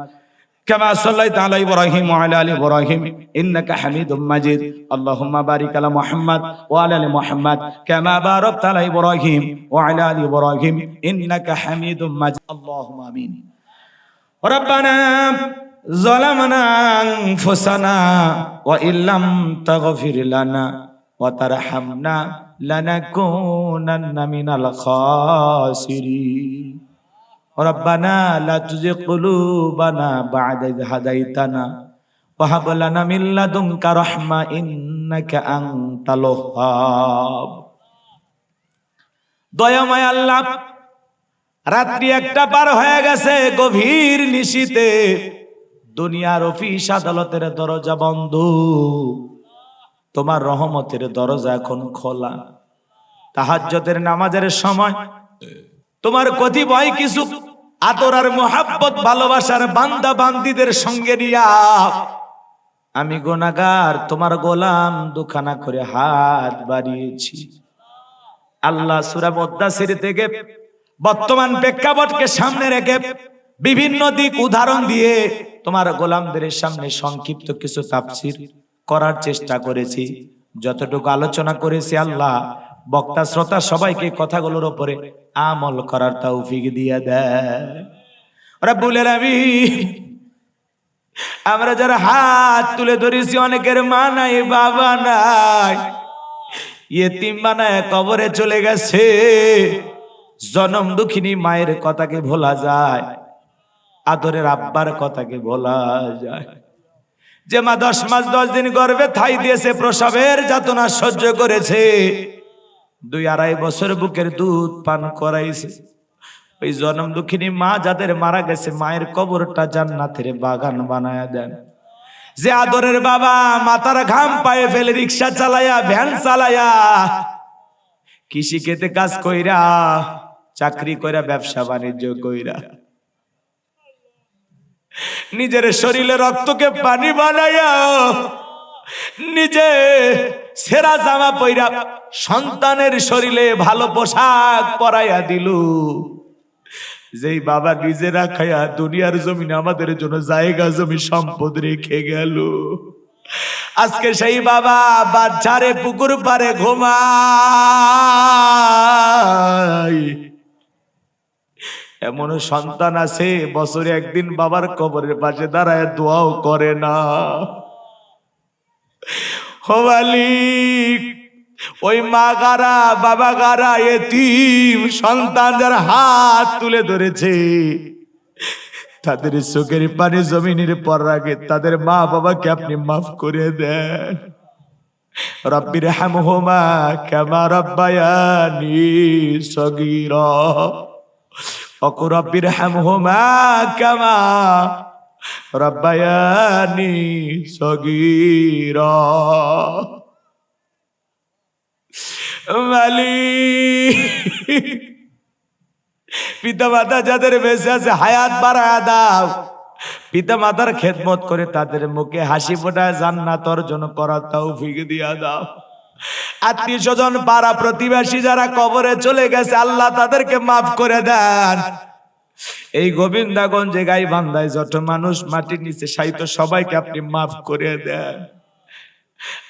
كما صليت على إبراهيم وعلى آل إبراهيم إنك حميد مجيد اللهم بارك على محمد وعلى آل محمد كما باركت على إبراهيم وعلى آل إبراهيم إنك حميد مجيد اللهم آمين ربنا ظلمنا أنفسنا وإن لم تغفر لنا وترحمنا لنكونن من الخاسرين ربنا لا تزغ قلوبنا بعد إذ هديتنا وهب لنا من لدنك رحمة إنك أنت الوهاب। দয়াময় আল্লাহ, রাত্রি 1টা পার হয়ে গেছে, গভীর নিশীতে দুনিয়ার অফিস আদালতের দরজা বন্ধ, তোমার রহমতের দরজা এখন খোলা। তাহাজ্জুদের নামাজের সময় তোমার কতিপয় কিছু আদর আর মোহাব্বত ভালোবাসার বান্দা বান্দীদের সঙ্গে নিয়া আমি গুনাহগার তোমার গোলাম দুখানা করে হাত বাড়িয়েছি। আল্লাহ সূরা মুদ্দাসির থেকে বর্তমান প্রেক্ষাপটকে সামনে রেখে বিভিন্ন দিক উদাহরণ দিয়ে তোমার গোলামদের সামনে সংক্ষিপ্ত কিছু তাফসীর করার চেষ্টা করেছি। যতটুকু আলোচনা করেছি আল্লাহ বক্তা শ্রোতা সবাইকে কথাগুলোর উপরে আমল করার তৌফিক দিয়ে দেয় রব্বুল আলামিন। আমরা যারা হাত তুলে ধরেছি, অনেকের মা নাই, বাবা নাই, ইয়েতিম বানায় কবরে চলে গেছে। জনম দুঃখিনী মায়ের কথাকে ভোলা যায়, আদরের আব্বার কথাকে ভোলা যায়। যে মা 10 মাস 10 দিন গর্ভে ঠাই দিয়েছে, প্রসবের যাতনা সহ্য করেছে, 2-2.5 বছর বুকের দুধ পান করাইছে, ওই জনম দুঃখিনী মা যাদের মারা গেছে, মায়ের কবরটা জান্নাতের বাগান বানায়া দেন। যে আদরের বাবা মাথার ঘাম পায়ে ফেলে রিক্সা চালায়া, ভ্যান চালায়া, কৃষি খেতে কাজ কইরা, চাকরি কইরা, ব্যবসা বাণিজ্য কইরা, নিজের শরীরে রক্তকে পানি বানায়া, নিজে সেরা জামা পইরা সন্তানের শরীরে ভালো পোশাক পরাইয়া দিল। যেই বাবা নিজেরা খায়া দুনিয়ার জমিনে আমাদের জন্য জায়গা জমি সম্পদ রেখে গেল, আজকে সেই বাবা বাচ্চারে পুকুর পারে ঘুমায়। এমন সন্তান আছে বছরে একদিন বাবার কবরের পাশে দাঁড়ায় দোয়াও করে না। ও মালিক, ওই মা গারা, বাবা গারা, এতিম সন্তান যারা হাত তুলে ধরেছে, তাদের চোখের পানি জমিনের পর রাখে, তাদের মা বাবাকে আপনি মাফ করে দেন। রব্বিরহামহুমা কামা রাব্বায়ানি সগীরা। ওয়া রব্বিরহামহুমা কামা রাব্বায়ানি সগীরা। মালিক, পিতা মাতা যাদের বেঁচে আছে হায়াত বাড়ায়া দাও। পিতা মাতার খেদমত করে তাদের মুখে হাসি ফোটায় জান্নাত অর্জন করার তৌফিক দিয়া দাও। আত্মীয় স্বজন পাড়া প্রতিবেশী যারা কবরে চলে গেছে আল্লাহ তাদেরকে মাফ করে দেন। এই গোবিন্দাগঞ্জে গাইবান্ধায় যত মানুষ মাটির নিচে শায়িত সবাইকে আপনি মাফ করে দেন।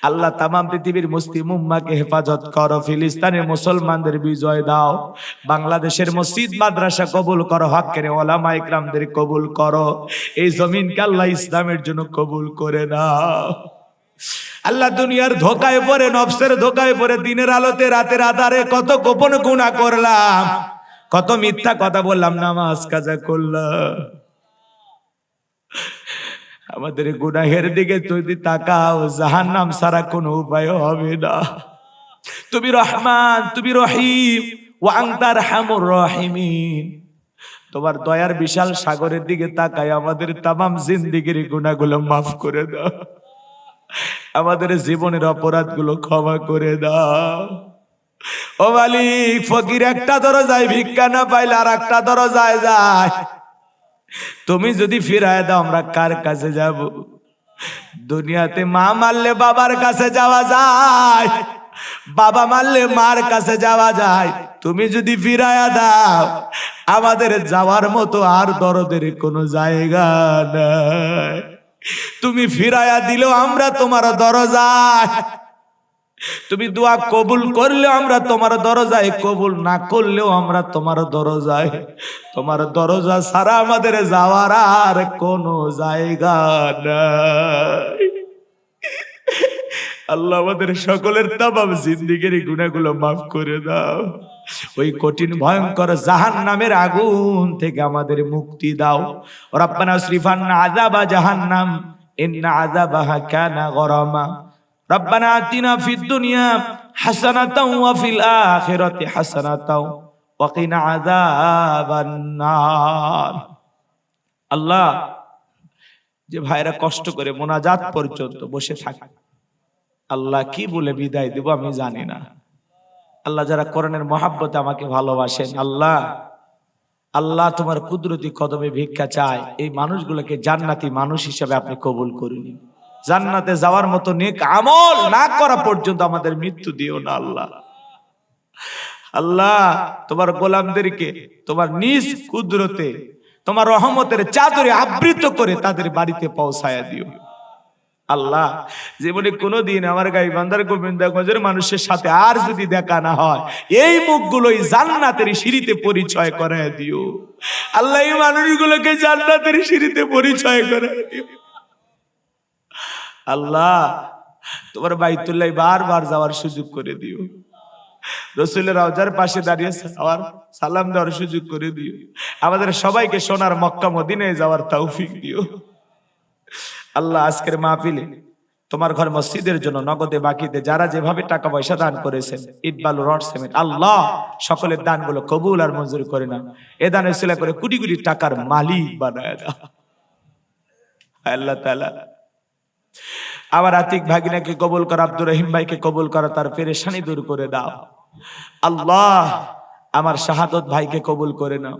আল্লাহ তামাম পৃথিবীর মুসলিম উম্মাহকে হেফাজত করো। ফিলিস্তিনের মুসলমানদের বিজয় দাও। বাংলাদেশের মসজিদ মাদ্রাসা কবুল করো। হকের ওলামা ইকরামদের কবুল করো। এই জমিনকে আল্লাহ ইসলামের জন্য কবুল করে নাও। আল্লাহ দুনিয়ার ধোকায় পড়ে, নফসের ধোকায় পড়ে, দিনের আলোতে রাতের আধারে কত গোপন গুনাহ করলাম, কত মিথ্যা কথা বললাম, নামাজ কাজা করলাম। আমাদের গুনাহের দিকে যদি তাকাও জাহান্নাম ছাড়া কোনো উপায় হবে না। তুমি রহমান, তুমি রহিম, ওয়া আনতা আরহামুর রাহিমিন। তোমার দয়ার বিশাল সাগরের দিকে তাকায় আমাদের তামাম জিন্দেগির গুনাহগুলো মাফ করে দাও। আমাদের জীবনের অপরাধগুলো ক্ষমা করে দাও। ও মালিক, ফকির একটা দরজায় ভিক্ষা না পাইলে আর একটা দরজায় যায়। তুমি যদি ফিরায় দাও আমরা কার কাছে যাব? দুনিয়াতে মা মারলে বাবার কাছে যাওয়া যায়, বাবা মারলে মার কাছে যাওয়া যায়। তুমি যদি ফিরায়া দাও আমাদের যাওয়ার মতো আর দরদের কোনো জায়গা নাই। তুমি ফিরায়া দিলেও আমরা তোমার দরজায়, তুমি দোয়া কবুল করলেও আমরা তোমার দরজায়, কবুল না করলেও আমরা তোমার দরজায়। তোমার দরজা ছাড়া আমাদের যাওয়ার আর কোনো জায়গা নাই। আল্লাহ আমাদের সকলের তামাম জিন্দেগির গুনাহগুলো মাফ করে দাও। ওই কঠিন ভয়ঙ্কর জাহান্নামের আগুন থেকে আমাদের মুক্তি দাও। রব্বানা আসরিফান্না আযাবা জাহান্নাম ইন্না আযাবাহা কানা গরামা। রব্বানা আতিনা ফিদ দুনিয়া হাসানাতাও ওয়া ফিল আখিরাতি হাসানাতাও ওয়া কিনা আযাবান নার। আল্লাহ, যে ভাইরা কষ্ট করে মোনাজাত পর্যন্ত বসে থাকে, আল্লাহ কি বলে বিদায় দেব আমি জানি না। আল্লাহ যারা কোরআনের মহাব্বতে আমাকে ভালোবাসেন, আল্লাহ আল্লাহ তোমার কুদরতি কদমে ভিক্ষা চায় এই মানুষগুলোকে জান্নাতি মানুষ হিসেবে আপনি কবুল করুন। জান্নাতে যাওয়ার মতো নেক আমল না করা পর্যন্ত আমাদের মৃত্যু দিও না। আল্লাহ আল্লাহ তোমার গোলামদেরকে তোমার নিজ কুদরতে তোমার রহমতের চাদরে আবৃত করে তাদের বাড়িতে পৌঁছায়া দিও। আল্লাহ জীবনে কোনোদিন আমার গাইবান্ধার গোবিন্দগঞ্জের মানুষের সাথে আর যদি দেখা না হয়, এই মুখগুলোই জান্নাতের সিঁড়িতে পরিচয় করায় দিও। আল্লাহ এই মানুষগুলোকে জান্নাতের সিঁড়িতে পরিচয় করায় দিও। আল্লাহ তোমার বাইতুল্লাহ বারবার যাওয়ার সুযোগ করে দিও। রাসূলের রওজার পাশে দাঁড়িয়ে সালাম দেওয়ার সুযোগ করে দিও। আমাদের সবাইকে সোনার মক্কা মদিনায় যাওয়ার তৌফিক দিও। আল্লাহ আজকের মাহফিলে তোমার ঘর মসজিদের জন্য নগদে বাকিতে যারা যেভাবে টাকা পয়সা দান করেছেন, ইট বালু রড সিমেন্ট, আল্লাহ সকলের দানগুলো কবুল আর মঞ্জুর করে না। এ দানের সিলা করে কোটি কোটি টাকার মালিক বানায় দাও আল্লাহ তাআলা। আবার আতিক ভাগিনাকে কবুল কর, আব্দুর রহিম ভাইকে কবুল কর, তার পেরেশানি দূর করে দাও। আল্লাহ আমার শাহাদত ভাইকে কবুল করে নাও।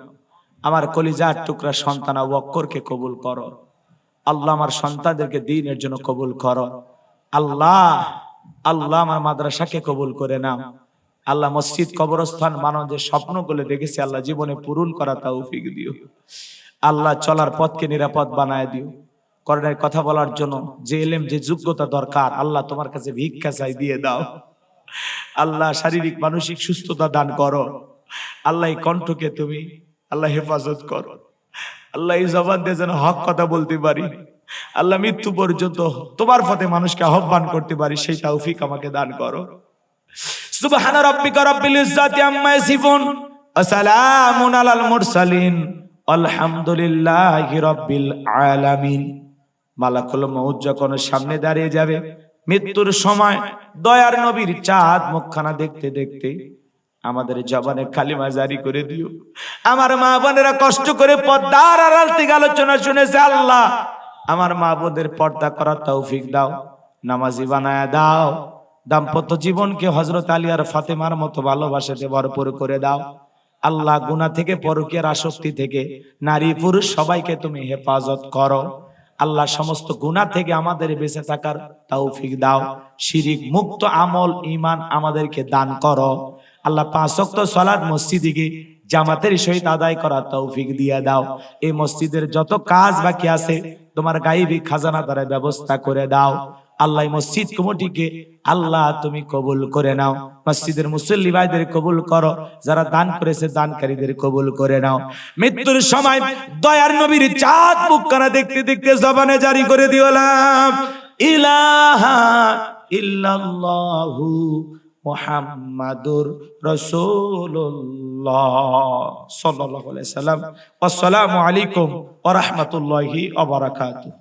আমার কলিজার টুকরা সন্তান আবু বকরকে কবুল করো। আল্লাহ আমার সন্তানদেরকে দ্বীনের জন্য কবুল করো। আল্লাহ আল্লাহ আমার মাদ্রাসাকে কবুল করে নাও। আল্লাহ মসজিদ কবরস্থান মানব যে স্বপ্নগুলো দেখেছি আল্লাহ জীবনে পূরণ করা তৌফিক দিও। আল্লাহ চলার পথকে নিরাপদ বানায় দিও। কোরআনের কথা বলার জন্য যে ইলম যে যোগ্যতা দরকার আল্লাহ তোমার কাছে ভিক্ষা চাই দিয়ে দাও। আল্লাহ শারীরিক মানসিক সুস্থতা দান করো। আল্লাহ এই কণ্ঠকে তুমি আল্লাহ হেফাজত করো। আল্লাহ এই জবান দিয়ে যেন হক কথা বলতে পারি। আল্লাহ মৃত্যু পর্যন্ত তোমার পথে মানুষকে আহ্বান করতে পারি, সেই তৌফিক আমাকে দান করো। সুবহানা রাব্বিকা রাব্বিল ইজ্জাতি আম্মা ইয়াসিফুন ওয়া সালামুন আলাল মুরসালিন আলহামদুলিল্লাহি রাব্বিল আলামিন। মালাকুল মউত যখন সামনে দাঁড়িয়ে যাবে মৃত্যুর সময় দয়ার নবীর চাঁদ মুখখানা দেখতে দেখতে আমাদের জবানে কালিমা জারি করে দিও। আমার মা বোনেরা কষ্ট করে পর্দার আড়াল থেকে আলোচনা শুনেছে, আল্লাহ আমার মা বোনদের পর্দা করার তৌফিক দাও, নামাজি বানায়া দাও, দাম্পত্য জীবনকে হযরত আলী আর ফাতেমার মতো ভালোবাসাতে ভরপুর করে দাও। আল্লাহ গুনাহ থেকে, পরকীয়ার আসক্তি থেকে নারী পুরুষ সবাইকে তুমি হেফাজত করো। আল্লাহ সমস্ত গুনাহ থেকে আমাদের বেঁচে থাকার তৌফিক দাও। শিরিক মুক্ত আমল ঈমান আমাদেরকে দান করো। আল্লাহ 5 ওয়াক্ত সালাত মসজিদে জামাতের সহিত আদায় করার তৌফিক দিয়ে দাও। এই মসজিদের যত কাজ বাকি আছে তোমার গায়েবী খাজানা দ্বারা ব্যবস্থা করে দাও। আল্লাহ মসজিদ কমিটিকে আল্লাহ তুমি কবুল করে নাও। মসজিদের মুসল্লি ভাইদের কবুল করো, যারা দান করেছে দানকারীদের কবুল করে নাও। মৃত্যুর সময় দয়ার নবীর চাঁদ মুখখানা দেখতে দেখতে জবানে জারি করে দিও, লা ইলাহা ইল্লাল্লাহু মুহাম্মাদুর রাসূলুল্লাহ সাল্লাল্লাহু আলাইহি সাল্লাম। আসসালামু আলাইকুম ওয়া রাহমাতুল্লাহি ওয়া বারাকাতুহু।